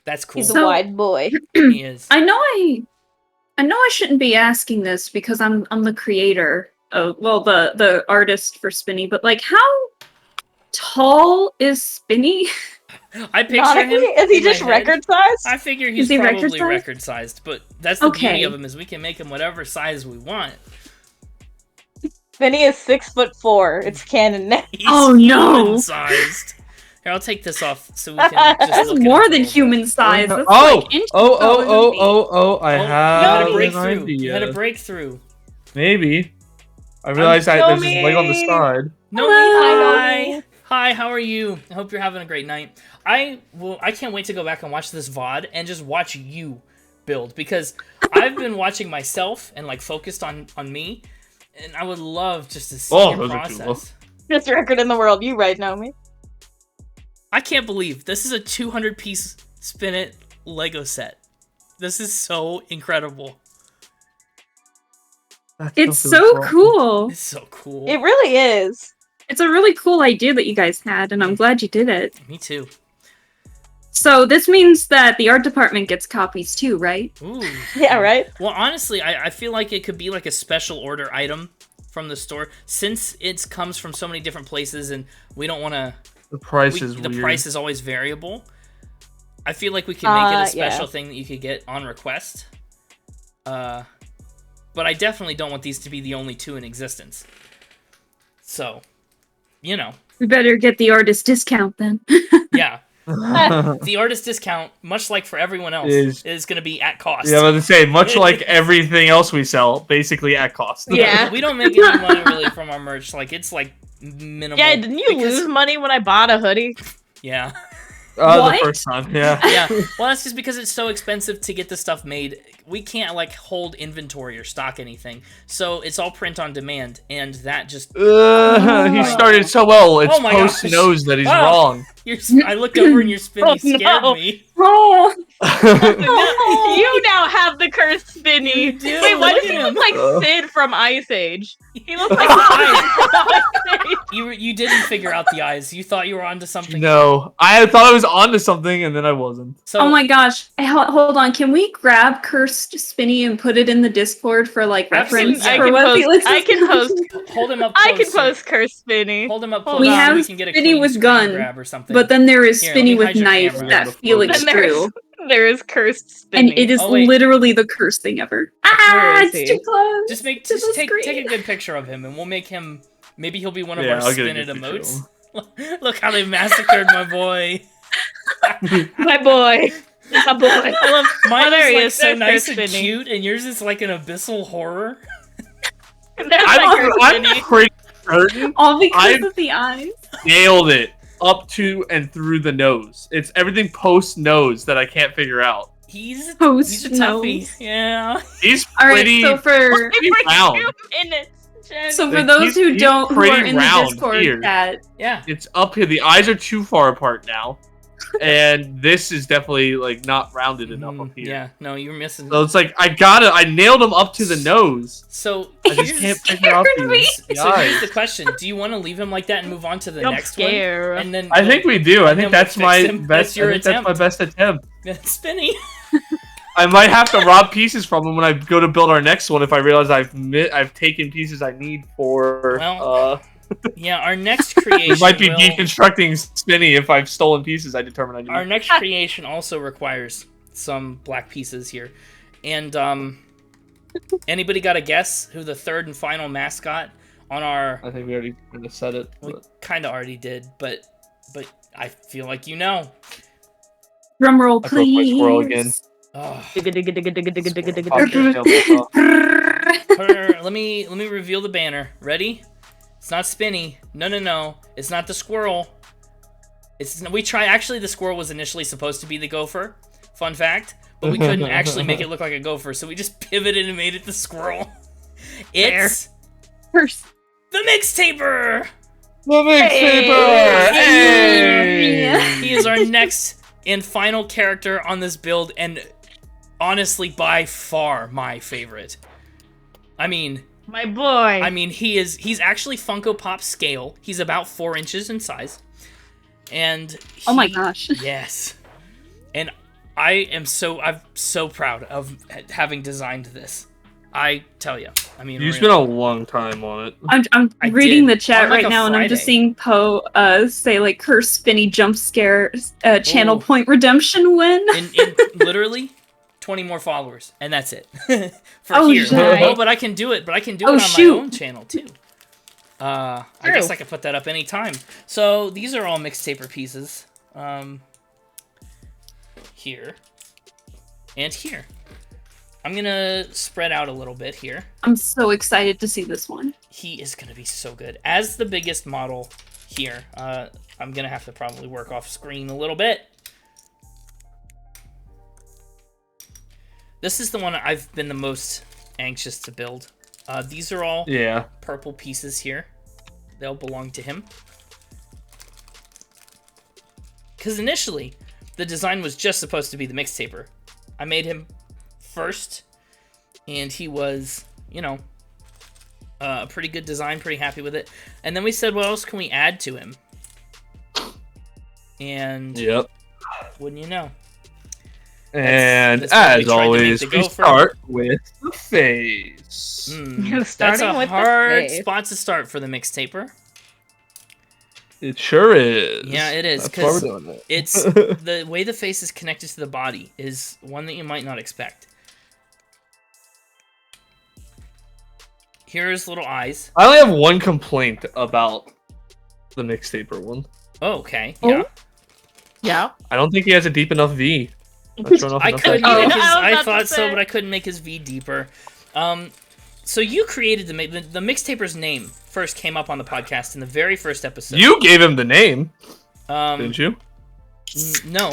that's cool. He's a So- wide boy. He is. I know I shouldn't be asking this because I'm the creator of the artist for Spinny, but like how tall is Spinny? I picture Canonically, him. is he in my just head. record size? I figure he's Is he probably record-sized? record sized, but that's the beauty Okay. of him is we can make him whatever size we want. Spinny is 6'4". It's canon now. He's Oh, no. human sized. Here, I'll take this off so we can just That's look at more him than a little human size. That's Oh, like inches oh, taller than me. I bit. have You had a an breakthrough. You idea. had a breakthrough. Maybe. I realized that there's this leg on the Tommy! side. No, Hello. hi. Hi, how are you? I hope you're having a great night. I can't wait to go back and watch this VOD and just watch you build because I've been watching myself and like focused on me, and I would love just to see Oh, your those are cool. process. Best record in the world. You right, Naomi. I can't believe this is a 200-piece Spin It Lego set. This is so incredible. It's so cool. It's so cool. It really is. It's a really cool idea that you guys had, and I'm glad you did it. Me too. So this means that the art department gets copies too, right? Ooh. Yeah, right? Well, honestly, I feel like it could be like a special order item from the store since it comes from so many different places and we don't want to... The price is The weird. price is always variable. I feel like we could make it a yeah. special thing that you could get on request. But I definitely don't want these to be the only two in existence. So, you know. We better get the artist discount then. Yeah. The artist discount, much like for everyone else, is going to be at cost. Yeah, I was to say, much like everything else we sell, basically at cost. Yeah. We don't make any money really from our merch. Like, it's like minimal. Yeah, didn't you lose money when I bought a hoodie? Yeah. The first time, yeah. Yeah. Well, that's just because it's so expensive to get the stuff made. We can't like hold inventory or stock anything, so it's all print on demand, and that just He started so well. It's my Post gosh. knows that he's Oh. wrong. I looked over and your spinny scared no. me. Oh, You now have the cursed Spinny. You do. Wait, why Look does he at look him. like Sid from Ice Age? He looks like Eyes. Sid from Ice Age. You didn't figure out the eyes. You thought you were onto something. No, I thought I was onto something, and then I wasn't. So oh my gosh. Hold on. Can we grab Cursed Spinny and put it in the Discord for like reference Absolutely. for what Felix I is can doing? post. hold him up. I Close, can post cursed Spinny. Hold him up Hold close. on. So have we can get a Spinny clean with screen gun, grab or something. But then there is Here, Spinny let me with hide your knife camera. that Felix Then there's- drew. There is cursed Spinny. And it is Oh, wait. literally the cursed thing ever. Where is It's he? too close. Just take the take screen. a good picture of him, and we'll make him. Maybe he'll be one of Yeah, our I'll get a spin it good picture of emotes. Look how they massacred my boy. My boy. My boy. I love mine. there he Is like is. so There's nice and Spinny. cute, and yours is like an abyssal horror. That's my cursed I'm Spinny. pretty certain All because I've- of the eyes. nailed it up to and through the nose. It's everything post nose that I can't figure out. He's a Post toughie. nose. Yeah. He's All right, pretty. so for pretty round. so for Like, those who he's don't who pretty are in the round Discord here. chat, Yeah. It's up here. The eyes are too far apart now, and this is definitely like not rounded enough up here. Yeah. No, you're missing. So it's like I nailed him up to the nose. So I just can't figure out scared me. the So here's eyes. the question: do you want to leave him like that and move on to the Jump next scare. one? And then I think we do. I and think then that's we'll my fix him. best. That's your I think that's my attempt. best attempt. Spinny. I might have to rob pieces from him when I go to build our next one if I realize I've taken pieces I need for. Well, Yeah, our next creation it might be will- deconstructing Spinny if I've stolen pieces I determine I need. Our next creation also requires some black pieces here. And anybody got a guess who the third and final mascot on our I think we already kind of said it. we but- kind of already did, but I feel like you know. drum roll, I broke my please. squirrel again. Oh, let me reveal the banner. Ready? It's not Spinny. No. It's not the squirrel. Actually the squirrel was initially supposed to be the gopher. Fun fact. But we couldn't actually make it look like a gopher, so we just pivoted and made it the squirrel. It's First. the Mixtaper! The Mixtaper! Hey! He is our next and final character on this build, and honestly, by far my favorite. I mean, My boy. he's actually Funko Pop scale. He's about 4 inches in size. And Oh my gosh. Yes. And I'm so proud of having designed this. I tell you. I mean, You really. spent a long time on it. I'm I reading did. the chat On, like, right a now, and I'm just Friday. seeing Poe say like "Curse Spinny jump scare channel Ooh. point redemption win." in literally 20 more followers, and that's it. For Oh, here. shit. Oh, but I can do it. But I can do it Oh, on shoot. my own channel too. I guess I could put that up anytime. So these are all Mixtaper pieces. Here and here. I'm gonna spread out a little bit here. I'm so excited to see this one. He is gonna be so good. As the biggest model here, I'm gonna have to probably work off screen a little bit. This is the one I've been the most anxious to build. These are all Yeah. purple pieces here. They'll belong to him. Because initially, the design was just supposed to be the Mixtaper. I made him first, and he was, a pretty good design, pretty happy with it. And then we said, what else can we add to him? And Yep. wouldn't you know? And that's what we as tried to make always, the we gopher. start with the face. That's Starting a with the hard face. spot to start for the Mixtaper. It sure is. Yeah, it is, That's why we're 'cause doing it. It's the way the face is connected to the body is one that you might not expect. Here are his little eyes. I only have one complaint about the mixtaper one. Oh, okay. Oh. Yeah. Yeah. I don't think he has a deep enough V. Not showing off I enough couldn't. there. Make his, I was I about to thought so, say. but I couldn't make his V deeper. So you created the mixtaper's name first came up on the podcast in the very first episode. You gave him the name, Um, didn't you? No,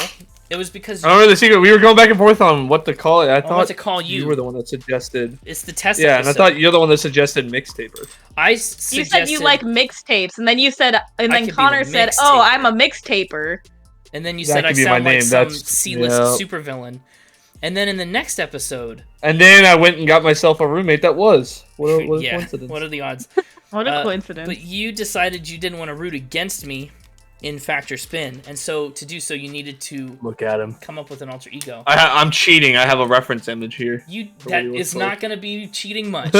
it was because I remember the secret. We were going back and forth on what to call it. I on what thought to call you. you were the one that suggested. It's the test. Yeah, episode. and I thought you're the one that suggested mixtaper. I You suggested, said you like mixtapes, and then you said, and I then could be Connor the said, "Oh, mixtaper." I'm a mixtaper." and then you That said I could be my sound like name, some that's- C-list yeah. supervillain. And then in the next episode, And then I went and got myself a roommate that was. What a yeah, coincidence. what are the odds? What a Uh, coincidence! But you decided you didn't want to root against me in Factor Spin, and so to do so, you needed to Look at him. come up with an alter ego. I'm cheating. I have a reference image here. You For that what you is look not going to be cheating much.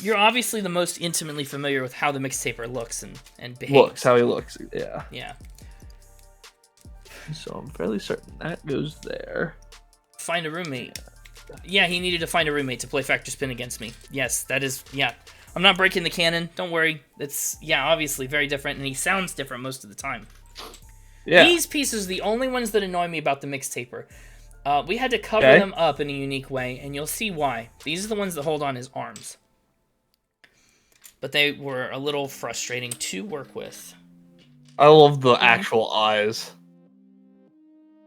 You're obviously the most intimately familiar with how the mixtaper looks and behaves. Looks how he looks. Yeah. Yeah. So I'm fairly certain that goes there. Find a roommate. Yeah, he needed to find a roommate to play Factor Spin against me. Yes, that is. Yeah, I'm not breaking the canon. Don't worry. It's obviously very different, and he sounds different most of the time. Yeah. These pieces are the only ones that annoy me about the mixtaper. We had to cover Okay. them up in a unique way, and you'll see why. These are the ones that hold on his arms. But they were a little frustrating to work with. I love the actual eyes.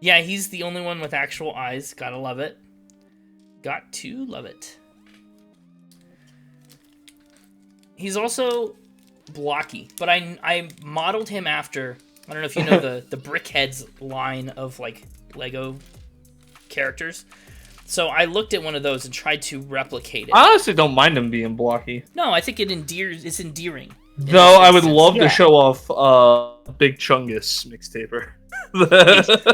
Yeah, he's the only one with actual eyes. Gotta love it. Got to love it. He's also blocky, but I modeled him after, I don't know if you know the Brickheads line of like Lego characters. So I looked at one of those and tried to replicate it. I honestly don't mind him being blocky. No, I think it's endearing. in Though this I would instance. love Yeah. to show off Big Chungus mixtaper.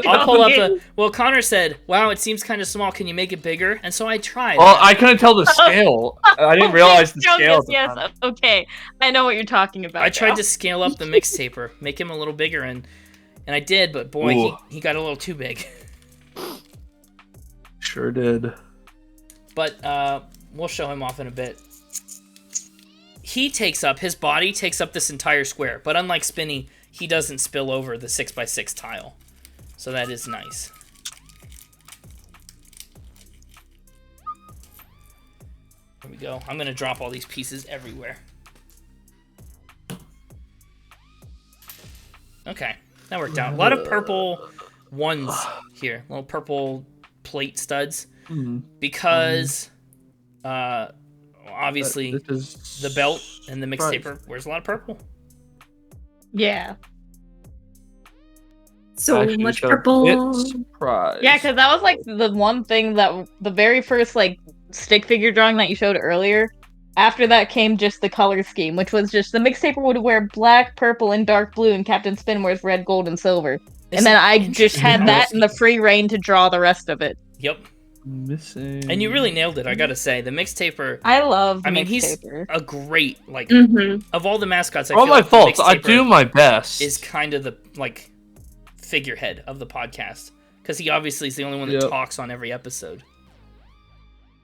I'll pull up the. Well, Connor said, "Wow, it seems kind of small. Can you make it bigger?" And so I tried. Well, I couldn't tell the scale. I didn't realize the scale. at the Yes, time. okay. I know what you're talking about. I tried now. to scale up the mixtaper, make him a little bigger, and I did, but boy, Ooh. he got a little too big. Sure did. But we'll show him off in a bit. His body takes up this entire square, but unlike Spinny, he doesn't spill over the 6x6 tile. So that is nice. There we go. I'm gonna drop all these pieces everywhere. Okay, that worked out. A lot of purple ones here. Little purple plate studs. Because obviously This is the belt and the Surprise. mixtaper wears a lot of purple. Yeah. So actually much a purple. bit surprised. Yeah, because that was like the one thing that the very first like stick figure drawing that you showed earlier. After that came just the color scheme, which was just the mixtaper would wear black, purple, and dark blue, and Captain Spin wears red, gold, and silver. And then I just had that and the free reign to draw the rest of it. Yep. Missing. And you really nailed it, I gotta say. The mixtaper, I love. I mean, he's mixtaper. a great, like, Mm-hmm. of all the mascots, I all feel my like the faults. I Mixtaper do my best. is kind of the, like, figurehead of the podcast. Because he obviously is the only one that Yep. talks on every episode.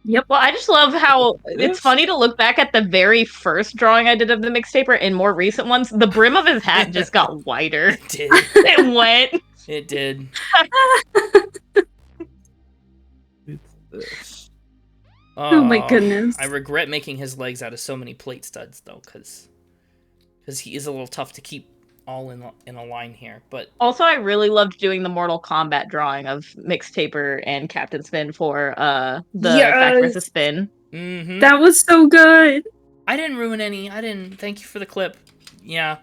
Well, I just love how Yes. it's funny to look back at the very first drawing I did of the mixtaper and more recent ones. The brim of his hat just got wider. It did. It went. It did. It's this. Oh my goodness. I regret making his legs out of so many plate studs, though, because he is a little tough to keep all in a line here. But Also, I really loved doing the Mortal Kombat drawing of Mixtaper and Captain Spin for the Fact Yes. versus Spin. mhm. That was so good. I didn't ruin any. I didn't. Thank you for the clip. Yeah,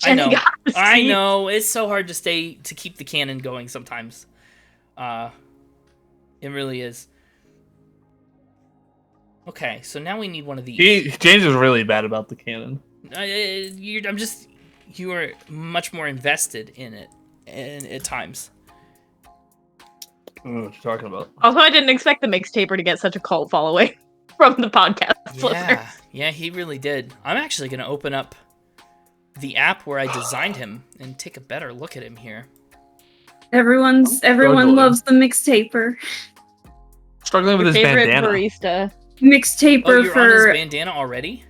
I Jenny know. got the I seat. know. It's so hard to keep the canon going sometimes. It really is. Okay, so now we need one of these. James is really bad about the canon. You are much more invested in it, and at times. I don't know what you're talking about. Also, I didn't expect the Mixtaper to get such a cult following from the podcast listeners. Yeah, he really did. I'm actually gonna open up the app where I designed him and take a better look at him here. Everyone struggling. loves the mixtaper. Struggling with Your his favorite bandana. barista. Oh, Mixtaper you're on his for bandana already?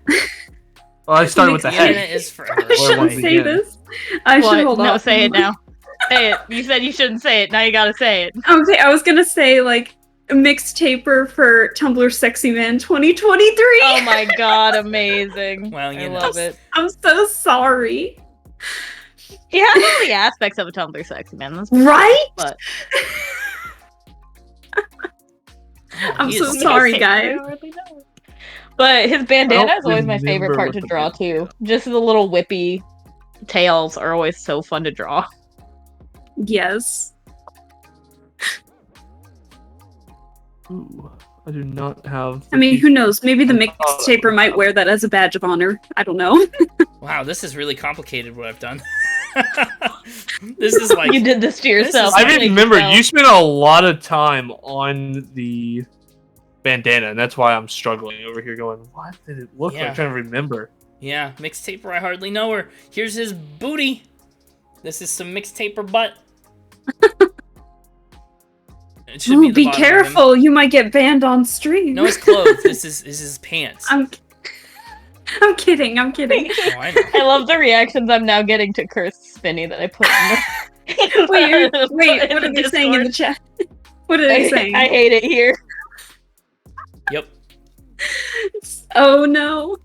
Well, I started with the Indiana head. is forever. I shouldn't we say begin? this. I should hold No, off. say it now. Say it. You said you shouldn't say it. Now you gotta say it. Okay, I was gonna say like a mixtaper for Tumblr Sexy Man 2023. Oh my god, amazing. Well, you I know. love it. I'm so sorry. He has all the aspects of a Tumblr sexy man. That's Right? but I'm He so is- sorry, guys. But his bandana is always my remember favorite part what to the draw bandana too. Just the little whippy tails are always so fun to draw. Yes. Ooh, I do not have. I mean, who knows? Maybe the Oh, mixtaper might wear that as a badge of honor. I don't know. Wow, this is really complicated what I've done. This is like You did this to yourself. I Make didn't remember. yourself. You spent a lot of time on the bandana, and that's why I'm struggling over here. Going, what did it look like? Yeah. I'm trying to remember. yeah, mixtaper. I hardly know her. Here's his booty. This is some mixtaper butt. It should Ooh, the be bottom of him. careful. You might get banned on stream. No, his clothes. This is his pants. I'm kidding. I'm kidding. Oh, I know. I love the reactions I'm now getting to Cursed Spinny that I put in the Wait, what are they saying in the chat? What are they saying? I hate it here. Yep. Oh no.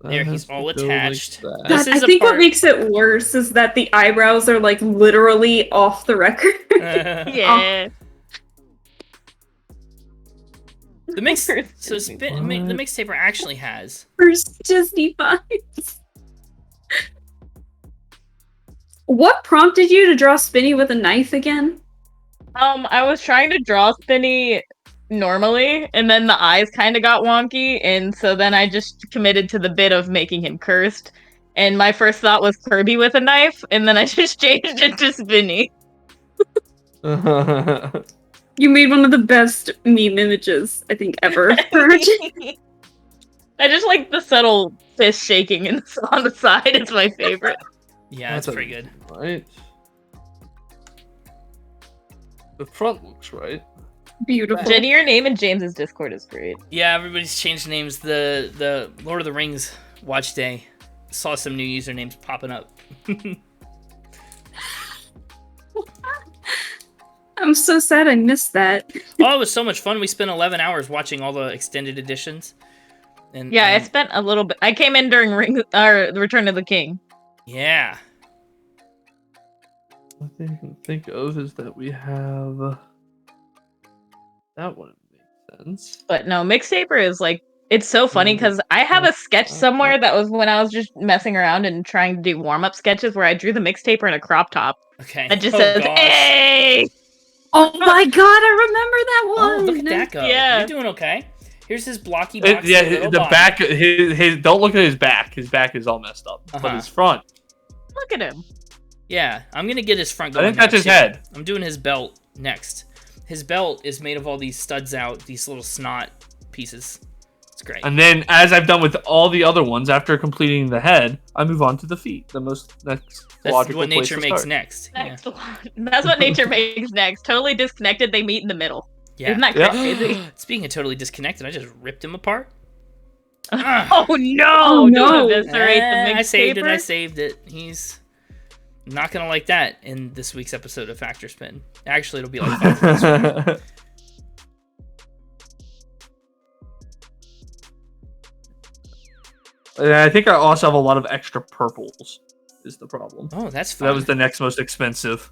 There, That he's has to all go like attached. that. This God, is I a think part- what makes it worse is that the eyebrows are like literally off the record. Yeah. The mix. Cursed So Disney. the mixtaper actually has. First Disney vibes. What prompted you to draw Spinny with a knife again? I was trying to draw Spinny normally, and then the eyes kind of got wonky, and so then I just committed to the bit of making him cursed. And my first thought was Kirby with a knife, and then I just changed it to Spinny. You made one of the best meme images I think ever. I just like the subtle fist shaking on the side. It's my favorite. Yeah, that's That's pretty good. Right. The front looks right. Beautiful. Jenny, your name in James's Discord is great. Yeah, everybody's changed names. The Lord of the Rings watch day saw some new usernames popping up. I'm so sad I missed that. Oh, it was so much fun. We spent 11 hours watching all the extended editions. And Yeah, I and- spent a little bit. I came in during the Return of the King. yeah. What I can think of is that we have that one makes sense. But no, Mixtaper is like, it's so funny because I have a sketch somewhere that was when I was just messing around and trying to do warm-up sketches where I drew the Mixtaper in a crop top Okay. that just Oh, says, gosh. "Hey!" Oh my god, I remember that Oh, one. look at that go. Yeah. You're doing okay. Here's his blocky box. Yeah, little the body. back. His don't look at his back. His back is all messed up, but Uh-huh. his front. Look at him. Yeah, I'm gonna get his front I going. think that's now, his too. head. I'm doing his belt next. His belt is made of all these studs out, these little snot pieces. It's great. And then, as I've done with all the other ones, after completing the head, I move on to the feet. The most next That's logical what place nature to makes start. next. Yeah. Next one. That's what nature makes next. Totally disconnected, they meet in the middle. Yeah. Isn't that Yeah. crazy? Speaking of totally disconnected, I just ripped him apart. Ah. Oh no! Oh, no. Don't eviscerate the I saved it. I Mixtaper. saved it. He's not gonna like that in this week's episode of Factor Spin. Actually, it'll be like 5 minutes. And I think I also have a lot of extra purples. Is the problem? Oh, that's fun. That was the next most expensive.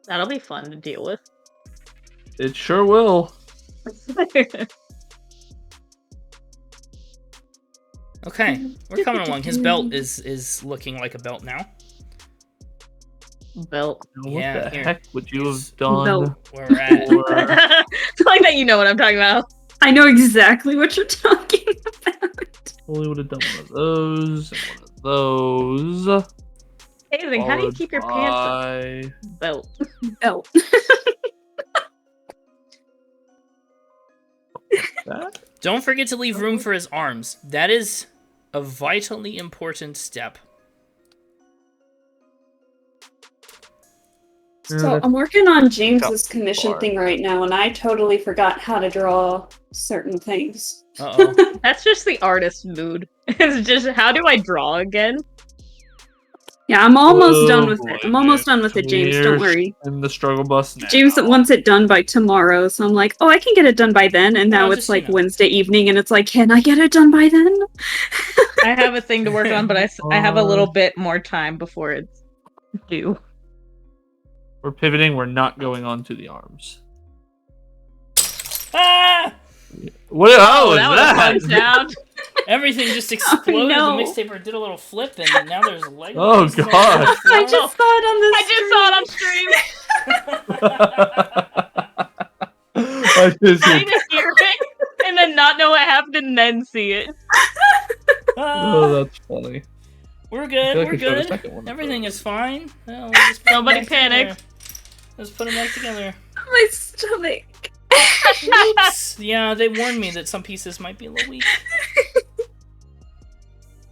That'll be fun to deal with. It sure will. Okay, we're coming along. His belt is looking like a belt now. Belt. What Yeah, the here. heck would you Here's have done? Belt. Where we're at. Or, It's like that you know what I'm talking about. I know exactly what you're talking about. Only would have done one of those and one of those. Amazing. How do you followed keep your pants up? by- Belt. Belt. That? Don't forget to leave room for his arms. That is a vitally important step. So I'm working on James's commission thing right now, and I totally forgot how to draw certain things. Uh-oh. That's just the artist mood. It's just, how do I draw again? Yeah, I'm almost done with it. I'm almost done with it, James. Don't worry. In the struggle bus now. James wants it done by tomorrow, so I'm like, oh, I can get it done by then. And now it's like Wednesday evening, and it's like, can I get it done by then? I have a thing to work on, but I have a little bit more time before it's due. We're pivoting. We're not going on to the arms. Ah! What? Oh, that was a fun sound. Everything just exploded. no. The mixtaper did a little flip, and now there's Lego. Oh, pieces God. all over the floor. I just saw it on this. I just saw it on stream. I need to hear it and then not know what happened and then see it. Oh, that's funny. We're good. like We're we showed a good. second one. Everything is fine. Well, we'll just put Nobody them back panic. together. Let's put them back together. My stomach. Oops. Yeah, they warned me that some pieces might be a little weak.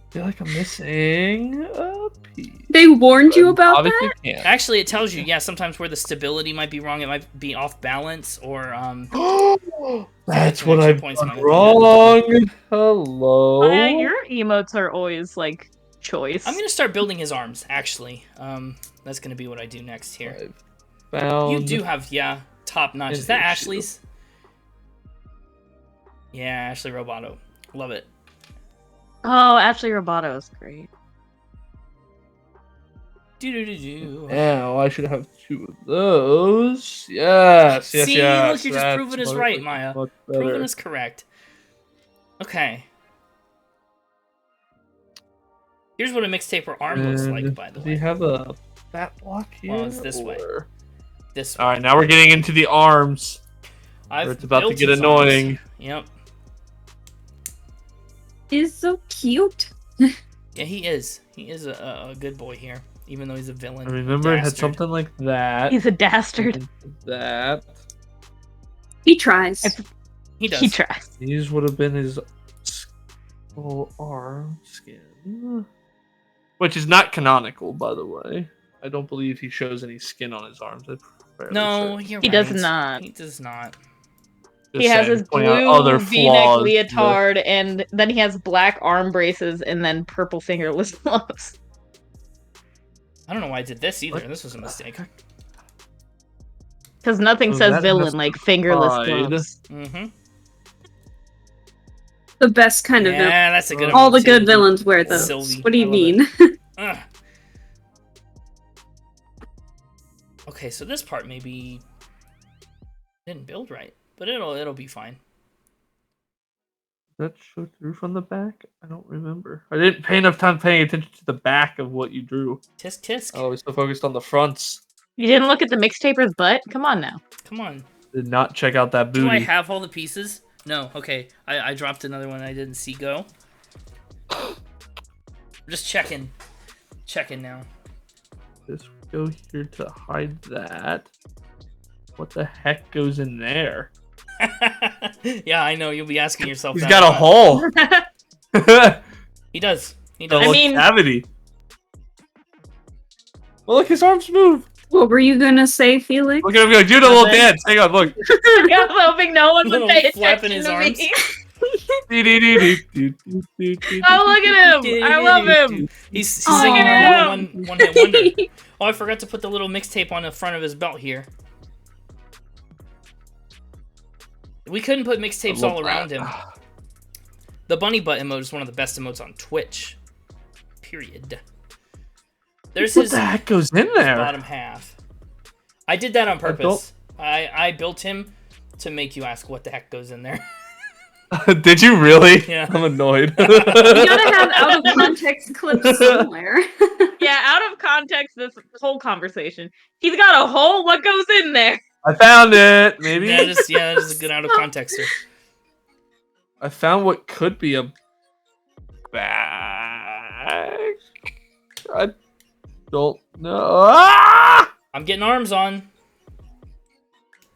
I feel like I'm missing a piece. They warned you about Obviously that? can't. Actually, it tells you, yeah, sometimes where the stability might be wrong. It might be off balance, or That's Connection what I've points done might be wrong. Hello. Your emotes are always like choice. I'm gonna start building his arms. Actually, that's gonna be what I do next here. I've found You do have, yeah, top notch. Is that Ashley's? Yeah, Ashley Roboto. Love it. Oh, Ashley Roboto is great. Do. Now I should have two of those. Yes, yes, See, yes. look, you're just that's proving us much- right, Maya. much Proving better. us correct. Okay. Here's what a mixtaper arm looks like, by the Does he way. have a fat block here? Well, it's this way. or- This All right, now we're getting into the arms. I've Where it's about to built get his annoying. arms. Yep. Is so cute. Yeah, he is. He is a good boy here, even though he's a villain. I remember it had Dastard. something like that. He's a dastard. That. He tries. He does. He tries. These would have been his skull arm skin. Which is not canonical, by the way. I don't believe he shows any skin on his arms. I'm fairly No, sure. you're He right. does not. He does not. Just He has saying, his pointing out blue other V-neck flaws, leotard, and then he has black arm braces, and then purple fingerless gloves. I don't know why I did this either. This was a mistake. Because nothing So says that villain has like fingerless pride. gloves. Mm-hmm. The best kind of villain. Yeah, that's a good All one, the good too. villains wear those. Sylvie. What do you I mean? love Ugh. Okay, so this part maybe didn't build right, but it'll be fine. That showed through from the back? I don't remember. I didn't pay enough time paying attention to the back of what you drew. Tisk tisk. I was so focused on the fronts. You didn't look at the mixtaper's butt? Come on now. Come on. Did not check out that booty. Do I have all the pieces? No. Okay. I dropped another one I didn't see go. I'm just checking. Checking now. This go here to hide that. What the heck goes in there? Yeah, I know. You'll be asking yourself. He's that got a lot. hole. He does. He A does. little mean- cavity. Well, look, his arms move. What were you gonna say, Felix? Look at him go. Do the little dance. Hang on, look. I was hoping no one would Little pay flap in attention his to me. Oh, Oh, look at him! I love him! He's Aw. singing Look at one hit wonder. Oh, I forgot to put the little mixtape on the front of his belt here. We couldn't put mixtapes all around him. The bunny butt emote is one of the best emotes on Twitch. Period. There's What his the heck goes in there? bottom half. I did that on purpose. I built him to make you ask what the heck goes in there. Did you really? Yeah. I'm annoyed. You gotta have out of context clips somewhere. Yeah, out of context, this whole conversation. He's got a hole. What goes in there? I found it. Maybe. that is a good out of contexter. I found what could be a bag. I don't know. Ah! I'm getting arms on.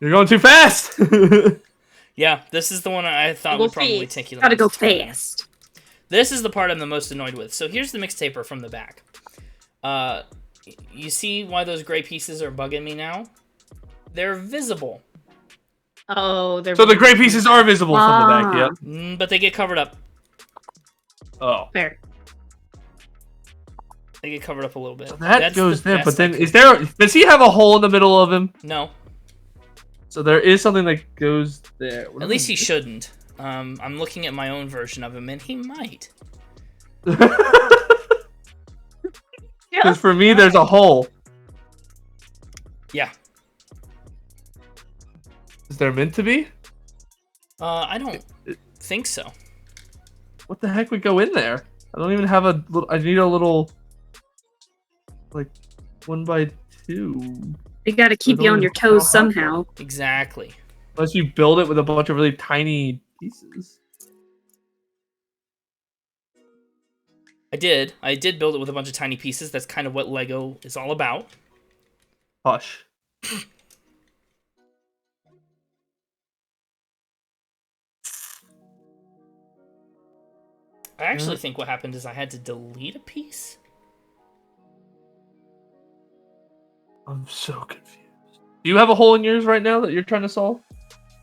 You're going too fast. Yeah, this is the one I thought Go would probably fast. take you the Gotta go most time. fast. This is the part I'm the most annoyed with. So here's the mixtaper from the back. you see why those gray pieces are bugging me now? They're visible. Oh, they're So the gray pieces are visible from the back, yep. But they get covered up. Oh. fair. They get covered up a little bit. So that That's goes the there, best but then I does he have a hole in the middle of him? No. So there is something that goes there. At least he shouldn't. I'm looking at my own version of him, and he might. Because for me, there's a hole. Yeah. Is there meant to be? I don't think so. What the heck would go in there? I don't even have a little. I need a little, like, 1x2. You gotta keep you on your toes somehow. Exactly. Unless you build it with a bunch of really tiny pieces. I did build it with a bunch of tiny pieces. That's kind of what Lego is all about. Hush. I actually think what happened is I had to delete a piece. I'm so confused. Do you have a hole in yours right now that you're trying to solve?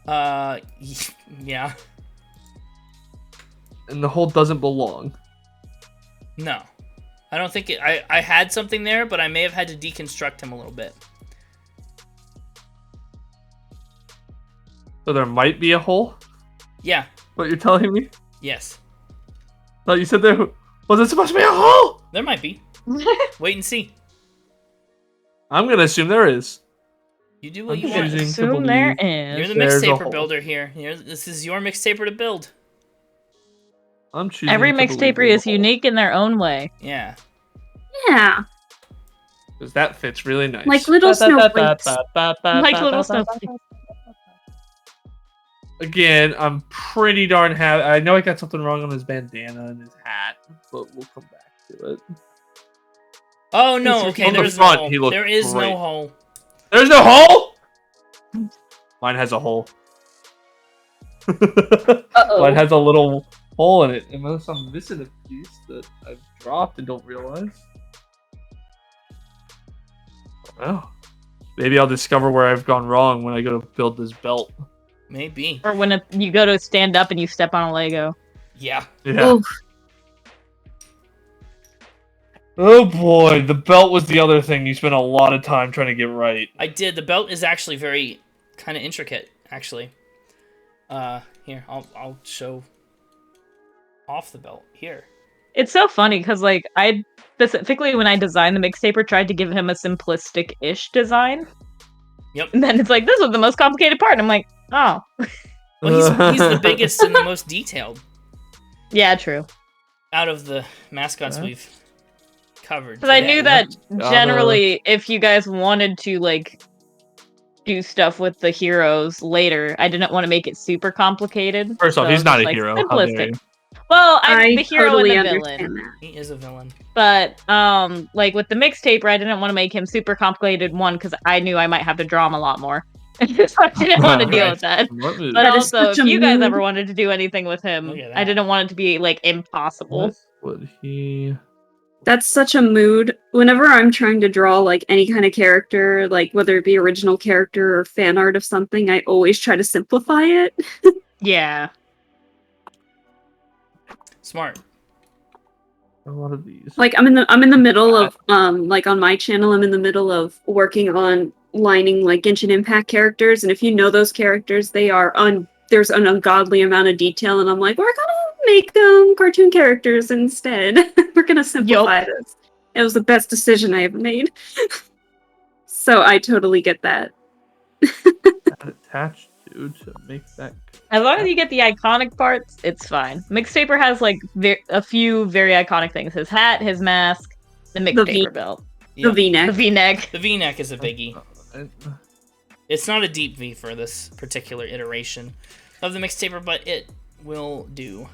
Yeah. And the hole doesn't belong. No. I don't think it... I had something there, but I may have had to deconstruct him a little bit. So there might be a hole? Yeah. What you're telling me? Yes. Thought you said there wasn't supposed to be a hole! There might be. Wait and see. I'm gonna assume there is. You do what I'm you want. choosing to Assume there believe You're the is. there's a mixtaper hole. builder here. This is your mixtaper to build. I'm choosing Every to believe mixtaper there's a is hole. unique in their own way. Yeah. Yeah, Because that fits really nice. like little snowflakes. Like little snowflakes. Again, I'm pretty darn happy. I know I got something wrong on his bandana and his hat, but we'll come back to it. Oh, no. Okay, On the there's front, no he hole. looked There is great. no hole. There's no hole? Mine has a hole. Mine has a little hole in it, unless I'm missing a piece that I've dropped and don't realize. Oh. Maybe I'll discover where I've gone wrong when I go to build this belt. Maybe. Or when you go to stand up and you step on a Lego. Yeah. Yeah. Oof. Oh boy, the belt was the other thing you spent a lot of time trying to get right. I did. The belt is actually very kind of intricate, actually. Here, I'll show off the belt. Here. It's so funny because, like, I specifically when I designed the mixtaper tried to give him a simplistic-ish design. Yep. And then it's like, this was the most complicated part. And I'm like, oh. Well, he's the biggest and the most detailed Yeah, true. out of the mascots we've covered. Because I today. knew that generally, if you guys wanted to, like, do stuff with the heroes later, I didn't want to make it super complicated. First off, so he's not just, a like, hero. How dare simplistic. you. Well, I'm I the hero totally and the understand villain. that. He is a villain. But like with the mixtaper, I didn't want to make him super complicated. One, because I knew I might have to draw him a lot more, so I didn't want to deal with that. What is- But That is also, if such a you guys mood. ever wanted to do anything with him, Look at I that. didn't want it to be like impossible. what would he? That's such a mood. Whenever I'm trying to draw like any kind of character, like whether it be original character or fan art of something, I always try to simplify it. Yeah. Smart. A lot of these. Like I'm in the middle of like on my channel, I'm in the middle of working on lining like Genshin Impact characters, and if you know those characters, they are there's an ungodly amount of detail, and I'm like, we're gonna make them cartoon characters instead. We're gonna simplify this. It was the best decision I ever made. So I totally get that. Attached to make that. As long as you get the iconic parts, it's fine. Mixtaper has like a few very iconic things: his hat, his mask, the mixtaper belt, The Yep. the V-neck. V-neck. The V-neck is a biggie. It's not a deep V for this particular iteration of the mixtaper, but it will do.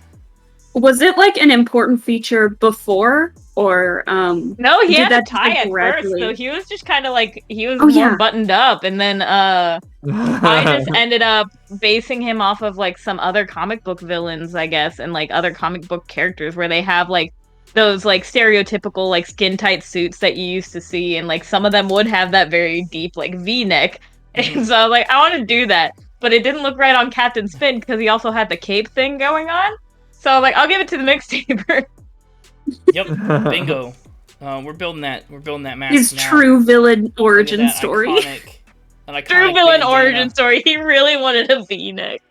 Was it like an important feature before, or No, he Did had to that tie like, it first, gradually- so he was just kind of like he was Oh, more yeah. buttoned up, and then I just ended up basing him off of like some other comic book villains, I guess, and like other comic book characters where they have like those like stereotypical like skin tight suits that you used to see, and like some of them would have that very deep like V-neck. And so I was like, I want to do that, but it didn't look right on Captain Spin because he also had the cape thing going on. So I was like, I'll give it to the mixtaper. Yep, bingo. We're building that. We're building that mask His now. true villain Look at origin that story. An iconic True villain bandana. origin story. He really wanted a V-neck.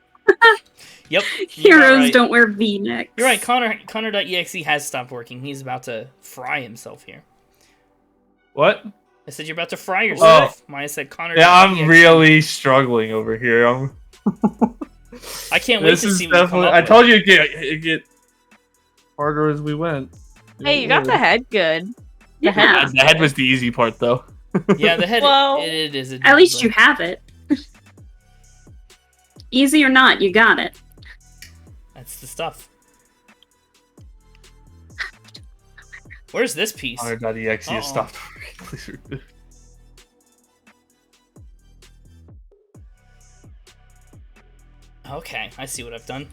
Yep. Heroes right. don't wear V-necks. You're right. Connor.exe has stopped working. He's about to fry himself here. What? I said you're about to fry yourself. Maya said Connor. Yeah, I'm really struggling over here. I can't wait This to is see what you come definitely. up I with. told you it'd get harder as we went. Hey, you got the head good. The Yeah. head. The head was the easy part, though. Yeah, the head. Well, it is. At least you have it. Easy or not, you got it. That's the stuff. Where's this piece? Honor.exe Uh-oh. has stopped. Please remove. Okay, I see what I've done.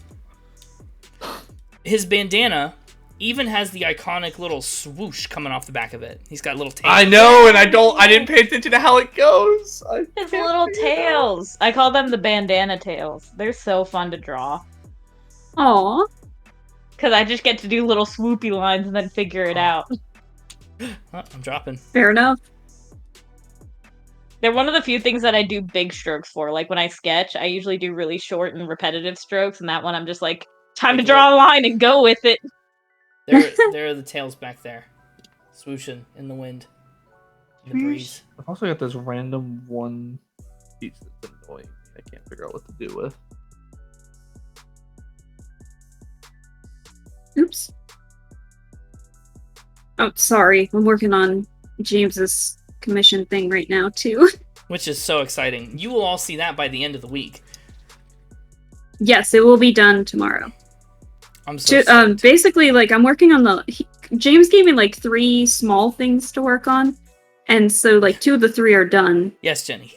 His bandana even has the iconic little swoosh coming off the back of it. He's got little tails. I know, and I didn't pay attention to how it goes. His little tails. I call them the bandana tails. They're so fun to draw. Aw. Because I just get to do little swoopy lines and then figure it out. Oh, I'm dropping. Fair enough. They're one of the few things that I do big strokes for. Like when I sketch, I usually do really short and repetitive strokes, and that one I'm just like, time to draw a line and go with it. There are the tails back there, swooshing in the wind, in the breeze. I've also got this random one piece that's annoying. I can't figure out what to do with. Oops. Oh, sorry. I'm working on James's commission thing right now, too. Which is so exciting. You will all see that by the end of the week. Yes, it will be done tomorrow. I'm so Basically, like, I'm working on James gave me, like, 3 small things to work on. And so, like, 2 of the 3 are done. Yes, Jenny.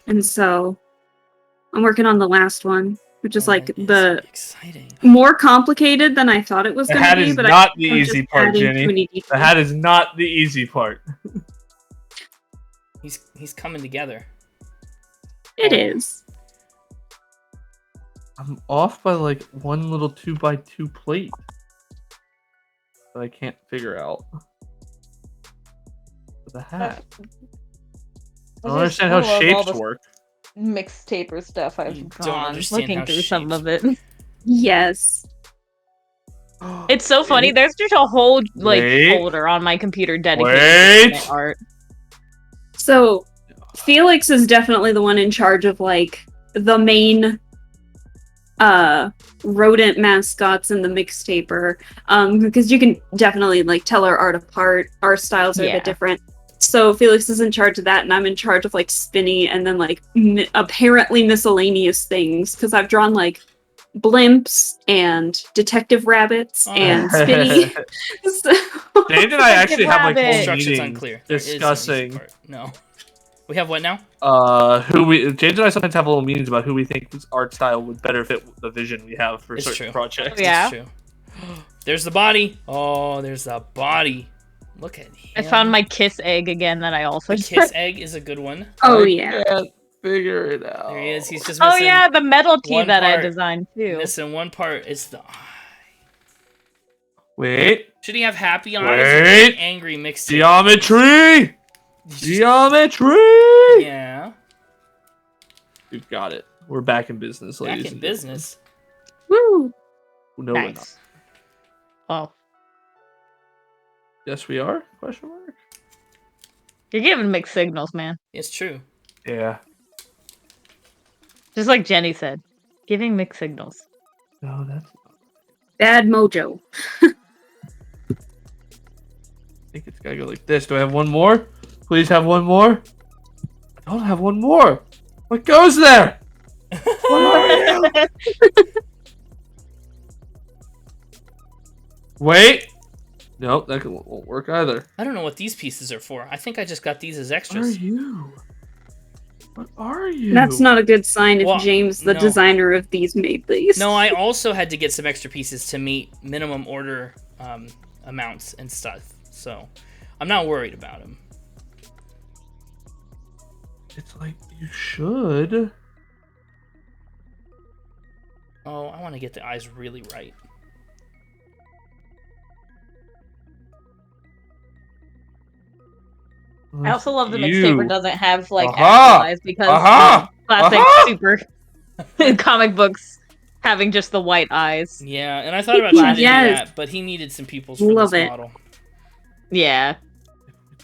And so, I'm working on the last one, which is, like, That is the exciting. more complicated than I thought it was The going to hat be. is But not the I'm easy just part, adding Jenny. too many The details. hat is not the easy part. He's coming together. It is. I'm off by like one little 2x2 plate that I can't figure out. For the hat. I don't understand how shapes work. Mixtaper stuff You I've don't drawn. understand Looking how through some shapes of it. Yes. It's so funny. There's just a whole like Wait. folder on my computer dedicated Wait. to my art. So, Felix is definitely the one in charge of, like, the main rodent mascots in the mixtaper, because you can definitely, like, tell our art apart. Our styles are a Yeah. bit different. So Felix is in charge of that, and I'm in charge of, like, Spinny, and then, like, apparently miscellaneous things, because I've drawn, like, blimps and detective rabbits Oh. and Spinny. So- James and I actually have like Rabbit. whole Instructions meetings unclear. There is an easy discussing part. No. We have what now? James and I sometimes have little meetings about who we think whose art style would better fit the vision we have for It's certain true. projects. Oh, yeah. It's true. There's the body. Oh, there's the body. Look at him. I found my kiss egg again that I also The kiss egg is a good one. Oh, I yeah. can't figure it out. There he is. He's just missing. Oh yeah, the metal tee one that I part. designed too. Missing one part. It's the eye. Wait. Should he have happy eyes? Wait. Or angry mixed. Geometry! Geometry! Yeah. We've got it. We're back in business, Back ladies in and business. Woo! gentlemen. No, we're not. Nice. Oh, Yes, we are? Question mark. you're giving mixed signals, man. It's true. Yeah. Just like Jenny said, giving mixed signals. No, that's. Bad mojo. I think it's gotta go like this. Do I have one more? Please have one more. I don't have one more. What goes there? What are you? Wait. Nope, that won't work either. I don't know what these pieces are for. I think I just got these as What are extras. you? What are you? That's not a good sign if Well, James, the no. designer of these, made these. No, I also had to get some extra pieces to meet minimum order amounts and stuff. So I'm not worried about him. It's like you should. Oh, I want to get the eyes really right. I also love the You. mixtaper doesn't have like Aha! actual eyes because Aha! classic Aha! super comic books having just the white eyes. Yeah, and I thought about trying to do Yes. that, but he needed some pupils for Love this it. model. Yeah.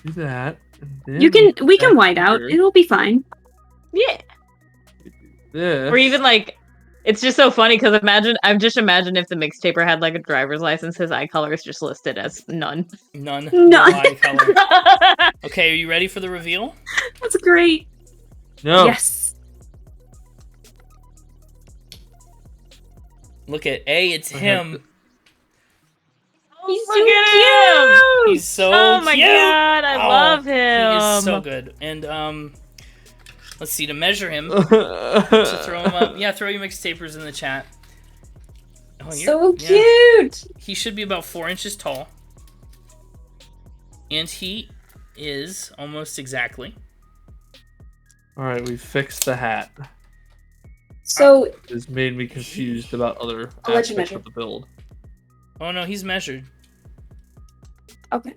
Do that. And then We can back white out. here, It'll be fine. Yeah. do this. Or even like, it's just so funny because I'm just imagine if the mixtaper had like a driver's license, his eye color is just listed as none. None. None. No eye color. Okay, are you ready for the reveal? That's great. No. Yes. Look at A, it's him. He's so Look at him! cute. He's so Oh my cute. god, I Oh, love him. He is so good. And let's see, to measure him, to throw him up. Yeah, throw your mixtapers in the chat. Oh, So yeah. cute. He should be about 4 inches tall. And he is almost exactly. Alright, we fixed the hat. So It's made me confused about other I'll let you aspects measure. of the build. Oh no, he's measured. okay.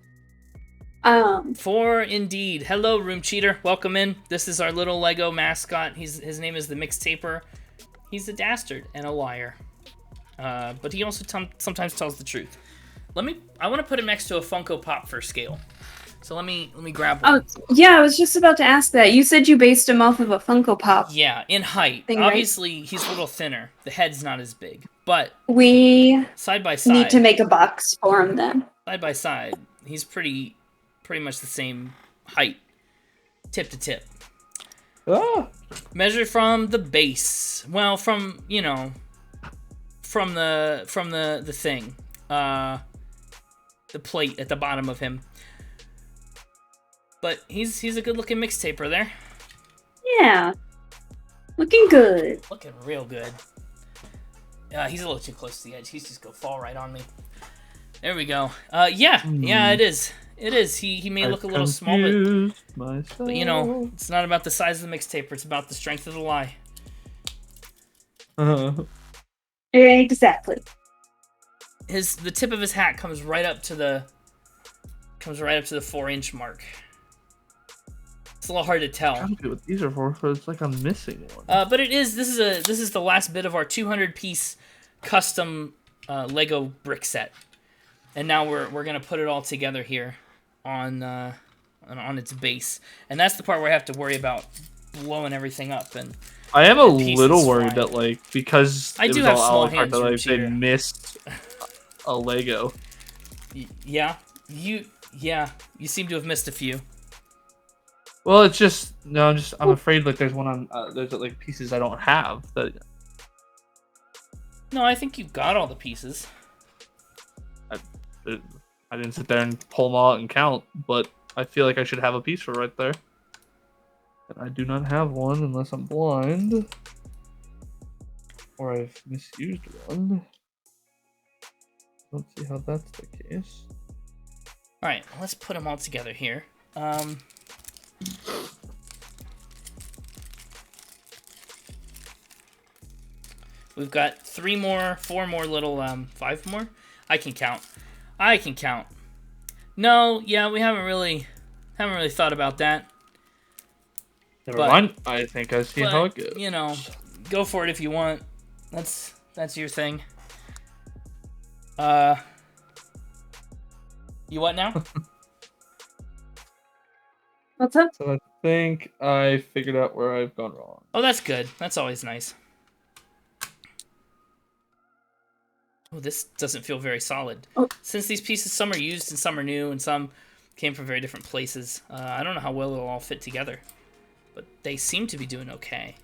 4 indeed. Hello, Room Cheater. Welcome in. This is our little Lego mascot. His name is the Mixtaper. He's a dastard and a liar. But he also sometimes tells the truth. I want to put him next to a Funko Pop for scale. So let me grab one. Oh yeah, I was just about to ask that. You said you based him off of a Funko Pop. Yeah, in height. Thing, right? Obviously, he's a little thinner. The head's not as big. But We side by side, need to make a box for him then. side by side, he's pretty much the same height, tip to tip. Ah! Measured from the base. Well, from from the thing, the plate at the bottom of him. But he's a good looking mixtaper there. Yeah. Looking good. Looking real good. He's a little too close to the edge. He's just gonna fall right on me. There we go. Yeah, it is. It is. He may look a little small, but it's not about the size of the mixtaper. It's about the strength of the lie. Exactly. The tip of his hat comes right up to the 4-inch mark. It's a little hard to tell. I don't know what these are for, but it's like I'm missing one. But it is. This is the last bit of our 200-piece custom Lego brick set, and now we're gonna put it all together here on its base, and that's the part where I have to worry about blowing everything up. And I am a pieces little worried fly. that because I it do was have all small a la carte hands, that Room they Cheater. missed a Lego. Yeah, you seem to have missed a few. Well, it's just I'm afraid like there's one on there's like pieces I don't have that No, I think you got all the pieces. I didn't sit there and pull them all out and count, but I feel like I should have a piece for right there. And I do not have one unless I'm blind or I've misused one. Let's see how that's the case. All right, let's put them all together here. We've got 3 more, 4 more little, 5 more. I can count. No, yeah, we haven't really thought about that. Never But- mind. I think I see how it But, goes. go for it if you want. That's your thing. You what now? What's up? So I think I figured out where I've gone wrong. Oh, that's good. That's always nice. Oh, this doesn't feel very solid. Oh. Since these pieces, some are used and some are new, and some came from very different places. I don't know how well it'll all fit together, but they seem to be doing okay.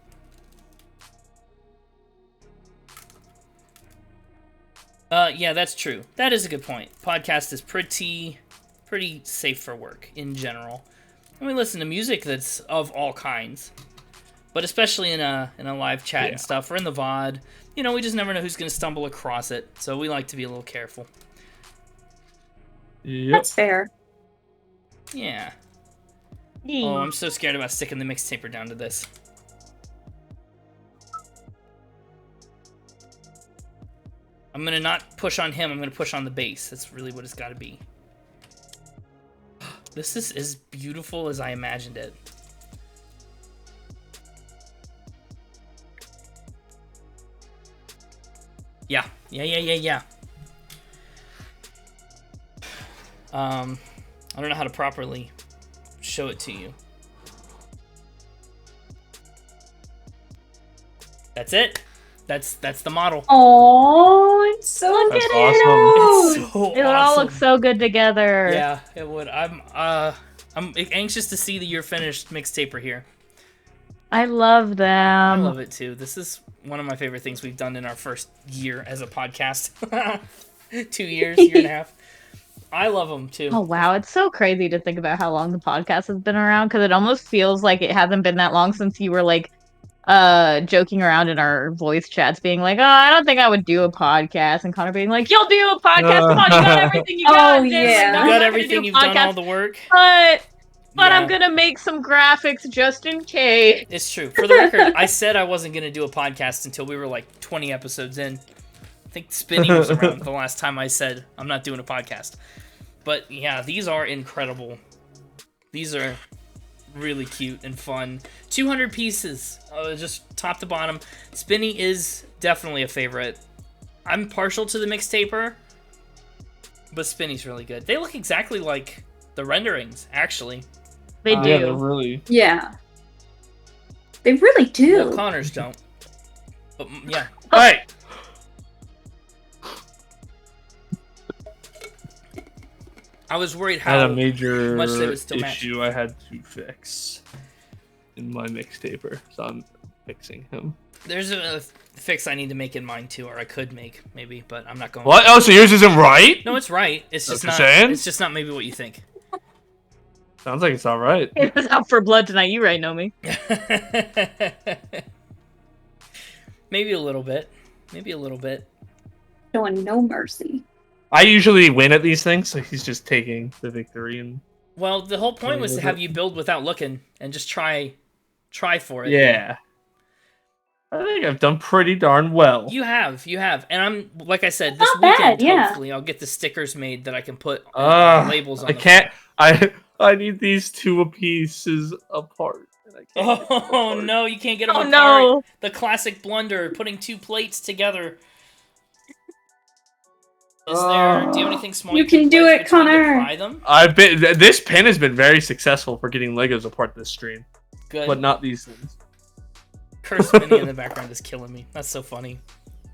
Yeah, that's true. That is a good point. Podcast is pretty safe for work in general. And we listen to music that's of all kinds. But especially in a live chat and stuff, or in the VOD, we just never know who's going to stumble across it. So we like to be a little careful. Yep. That's fair. Yeah. Oh, I'm so scared about sticking the mixtaper down to this. I'm gonna not push on him, I'm gonna push on the base. That's really what it's gotta be. This is as beautiful as I imagined it. Yeah. I don't know how to properly show it to you. That's it. That's the model. Oh, it's so That's cute. awesome. It's so It would all look awesome. so good together. Yeah, it would. I'm anxious to see your finished mixtaper here. I love them. I love it too. This is one of my favorite things we've done in our first year as a podcast. 2 years, year and a half. I love them too. Oh wow, it's so crazy to think about how long the podcast has been around because it almost feels like it hasn't been that long since you were like joking around in our voice chats being like, "Oh, I don't think I would do a podcast." And Connor being like, "You'll do a podcast. Come on, you got everything you got." Oh, Jim. yeah. Like, You "No, I'm got not gonna everything. do a You've done all podcast, the work. but Yeah. I'm gonna make some graphics just in case." It's true. For the record, I said I wasn't going to do a podcast until we were like 20 episodes in. I think Spinny was around the last time I said I'm not doing a podcast. But yeah, these are incredible. These are really cute and fun. 200 pieces, just top to bottom. Spinny is definitely a favorite. I'm partial to the mixtaper, but Spinny's really good. They look exactly like the renderings, actually. They Yeah, they're do. really. Yeah. They really do. Well, Connor's don't. But yeah. Hey! I was worried I had how a major much they would still match. issue I had to fix in my mixtaper, so I'm fixing him. There's a fix I need to make in mine too, or I could make maybe, but I'm not going. What? Oh, so yours isn't right? No, it's right. It's just That's not. what you're saying? It's just not maybe what you think. Sounds like it's all right. It was out for blood tonight. You right, Nomi. Maybe a little bit. Maybe a little bit. Showing no mercy. I usually win at these things, so he's just taking the victory. And Well, the whole point was to was have it? you build without looking and just try for it. yeah, I think I've done pretty darn well. You have, and I'm like I said, this Not bad, weekend yeah. hopefully I'll get the stickers made that I can put labels on. I them. can't. I need these two pieces apart. and I can't get them Oh apart. no, you can't get them Oh apart. no. The classic blunder, putting two plates together. Is there? Do you have anything small You can do play it, between to Connor. pry them? This pin has been very successful for getting Legos apart this stream, Good. but not these things. Curse Spinny in the background is killing me. That's so funny.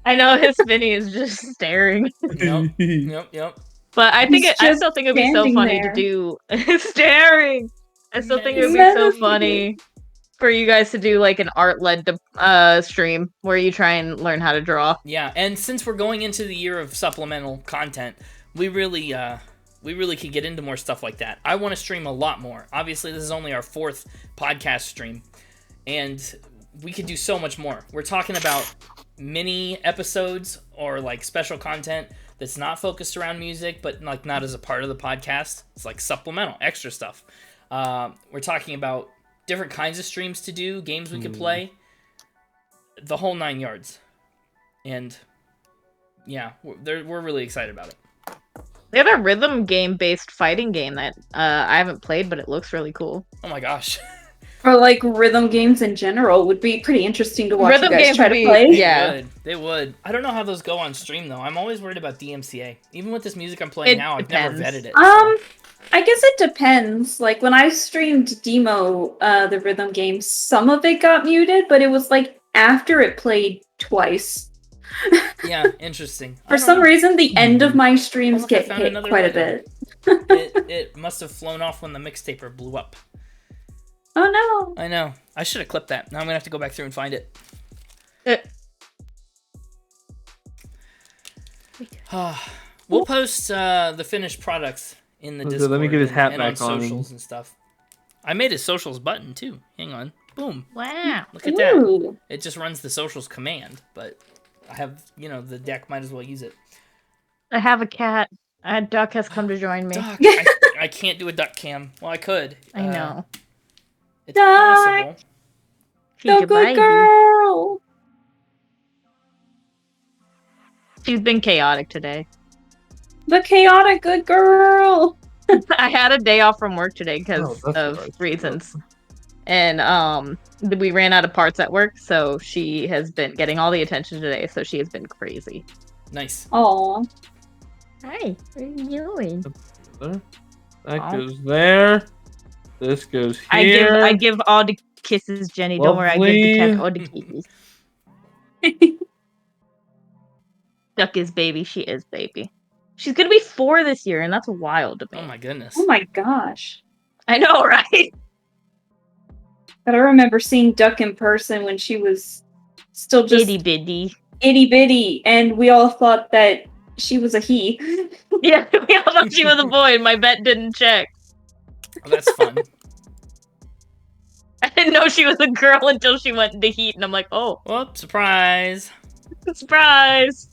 I know his Spinny is just staring. Yep. But I think He's I just still think it would be so standing funny there. to do staring. I still think it would be Yes. so funny for you guys to do like an art-led stream where you try and learn how to draw. Yeah, and since we're going into the year of supplemental content, we really could get into more stuff like that. I want to stream a lot more. Obviously, this is only our 4th podcast stream, and we could do so much more. We're talking about mini episodes or like special content that's not focused around music, but like not as a part of the podcast. It's like supplemental, extra stuff. We're talking about different kinds of streams to do, games we could play, the whole 9 yards. And yeah, we're really excited about it. They have a rhythm game based fighting game that I haven't played, but it looks really cool. Oh my gosh. Or like rhythm games in general would be pretty interesting to watch Rhythm you guys games try would to be- play. Yeah. They would. I don't know how those go on stream though. I'm always worried about DMCA. Even with this music I'm playing It now, I've never depends. vetted it. I guess it depends. Like when I streamed Demo, the rhythm game, some of it got muted, but it was like after it played twice. Yeah, interesting. I For don't some know. reason, the end of my streams look, I get found hit another quite a Lego. bit. It must have flown off when the mixtaper blew up. Oh no! I know. I should have clipped that. Now I'm gonna have to go back through and find it. We'll post the finished products in the Okay, Discord let me get his hat and on back on. socials and stuff. I made a socials button too. Hang on. Boom. Wow. Look at that. Ooh. It just runs the socials command, but I have, the deck, might as well use it. I have a cat. Duck has come to join me. Duck. I can't do a duck cam. Well, I could. I know. It's Duck. possible. She's So a good baby. girl. She's been chaotic today. The chaotic good girl. I had a day off from work today Oh, because that's of what I was reasons. And we ran out of parts at work, so she has been getting all the attention today, so she has been crazy. Nice. Aw. Hi, what are you doing? There. That Aw. goes there. This goes I here. give all the kisses, Jenny. Don't worry, I give the cat all the kisses. Duck is baby, she is baby. She's gonna be 4 this year, and that's wild to me. Oh my goodness. Oh my gosh. I know, right? But I remember seeing Duck in person when she was still just Itty bitty. itty bitty, and we all thought that she was a he. Yeah, we all thought she was a boy, and my vet didn't check. Oh, that's fun. I didn't know she was a girl until she went into heat, and I'm like, oh, Whoop! Surprise. surprise!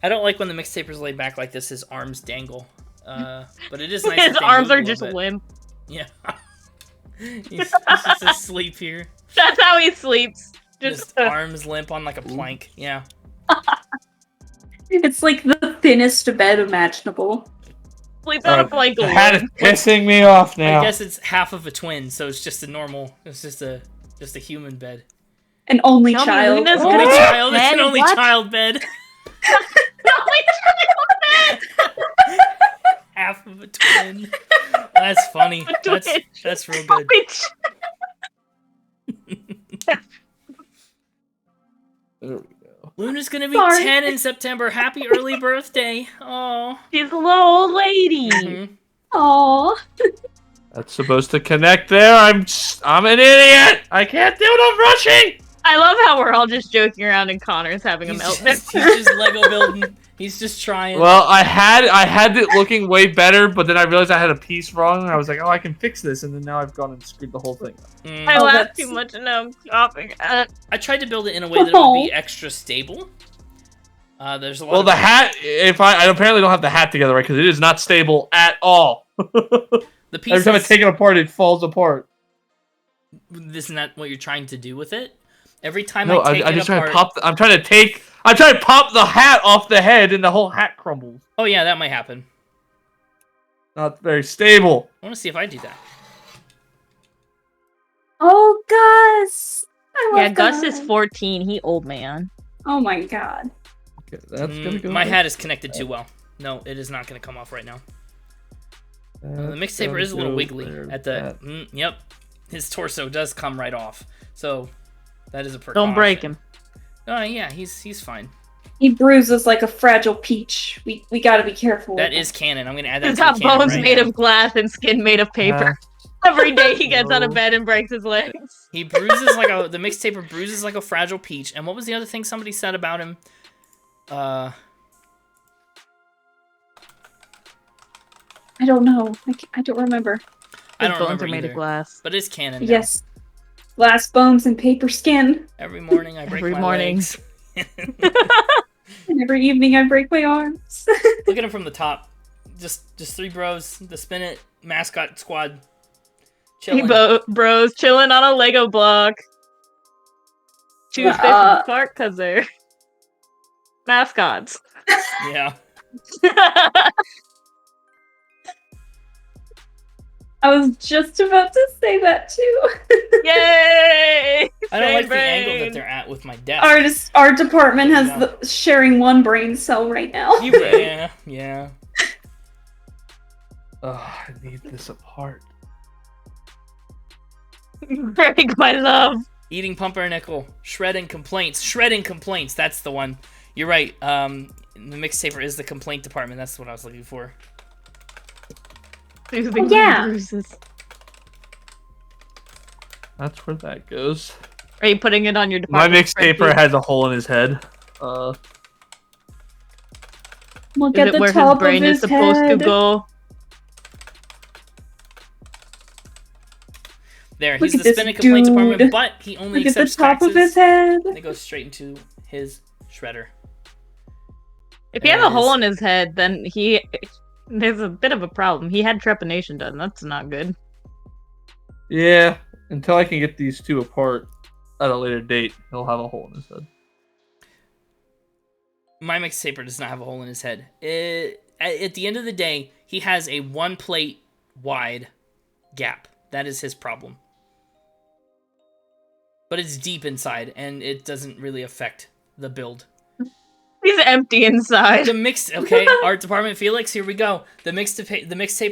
I don't like when the mixtaper's laid back like this. His arms dangle. But it is nice. His that they arms move are a just little bit. limp. Yeah. he's just asleep here. That's how he sleeps. Just arms limp on like a plank. Yeah. It's like the thinnest bed imaginable. sleep on a blanket. The hat is pissing me off now. I guess it's half of a twin, so it's just a normal. It's just a human bed. An only Tell me child. Luna's Only gonna child. It's an bed? only What? child bed. Half of a twin. That's funny. That's real good. There we go. Luna's gonna be Sorry. 10 in September. Happy early birthday. Oh. She's a little old lady. Mhm. Aww. That's supposed to connect there. I'm an idiot. I can't do it. I'm rushing. I love how we're all just joking around and Connor's having a He's meltdown. he's just Lego building. He's just trying. Well, I had it looking way better, but then I realized I had a piece wrong, and I was like, oh, I can fix this, and then now I've gone and screwed the whole thing up. Mm. I Oh, laughed that's- too much and now I'm coughing. I tried to build it in a way that it would be extra stable. There's a lot Well, of the hat, if I apparently don't have the hat together right, because it is not stable at all. the Every pieces. time I take it apart, it falls apart. Isn't that what you're trying to do with it? Every time No, I take I it just try apart. to pop. I'm trying to pop the hat off the head, and the whole hat crumbles. Oh yeah, that might happen. Not very stable. I want to see if I do that. Oh, Gus. I love Yeah, Gus is 14. He old man. Oh my god. Okay, that's gonna go. My hat is connected too well. No, it is not going to come off right now. The mixtaper is a little wiggly at the. Yep, his torso does come right off. So that is a precaution. Don't break him. Oh yeah, he's fine. He bruises like a fragile peach. We gotta be careful. That with is canon. I'm gonna add that He's to got the canon bones right made now. of glass and skin made of paper. Every day he gets out of No. bed and breaks his legs. He bruises like the mixtaper bruises like a fragile peach. And what was the other thing somebody said about him? I don't know. I don't remember. I His don't bones remember are made either. of glass. But it's canon. Now. Yes. Glass bones and paper skin. Every morning I break Every my morning. legs. And every evening I break my arms. Look at him from the top. Just 3 bros. The Spin It mascot squad. Hey, Chilling. bros chilling on a Lego block. Two fish apart because they're mascots. Yeah. I was just about to say that too. Yay! I don't like the Brain. angle that they're at with my desk. Our department has sharing one brain cell right now. Yeah. Oh, I need this apart. Break my love. Eating pumpernickel. Shredding complaints. That's the one. You're right. The mixtaper is the complaint department. That's what I was looking for. Yeah. Bruises. That's where that goes. Are you putting it on your My department? mixtaper has a hole in his head. Look Is at it the where top his brain of is his supposed head. to go? There, Look he's at the this Spin It complaint dude. department, but he only Look at the accepts top taxes. of his head. And it goes straight into his shredder. If he has a hole in his head, then there's a bit of a problem. He had trepanation done. That's not good. Yeah, until I can get these two apart at a later date, he'll have a hole in his head. My mixtaper does not have a hole in his head. At the end of the day, he has a 1 plate wide gap. That is his problem. But it's deep inside, and it doesn't really affect the build. He's empty inside. The mixed, okay, art department Felix, here we go. The mixtape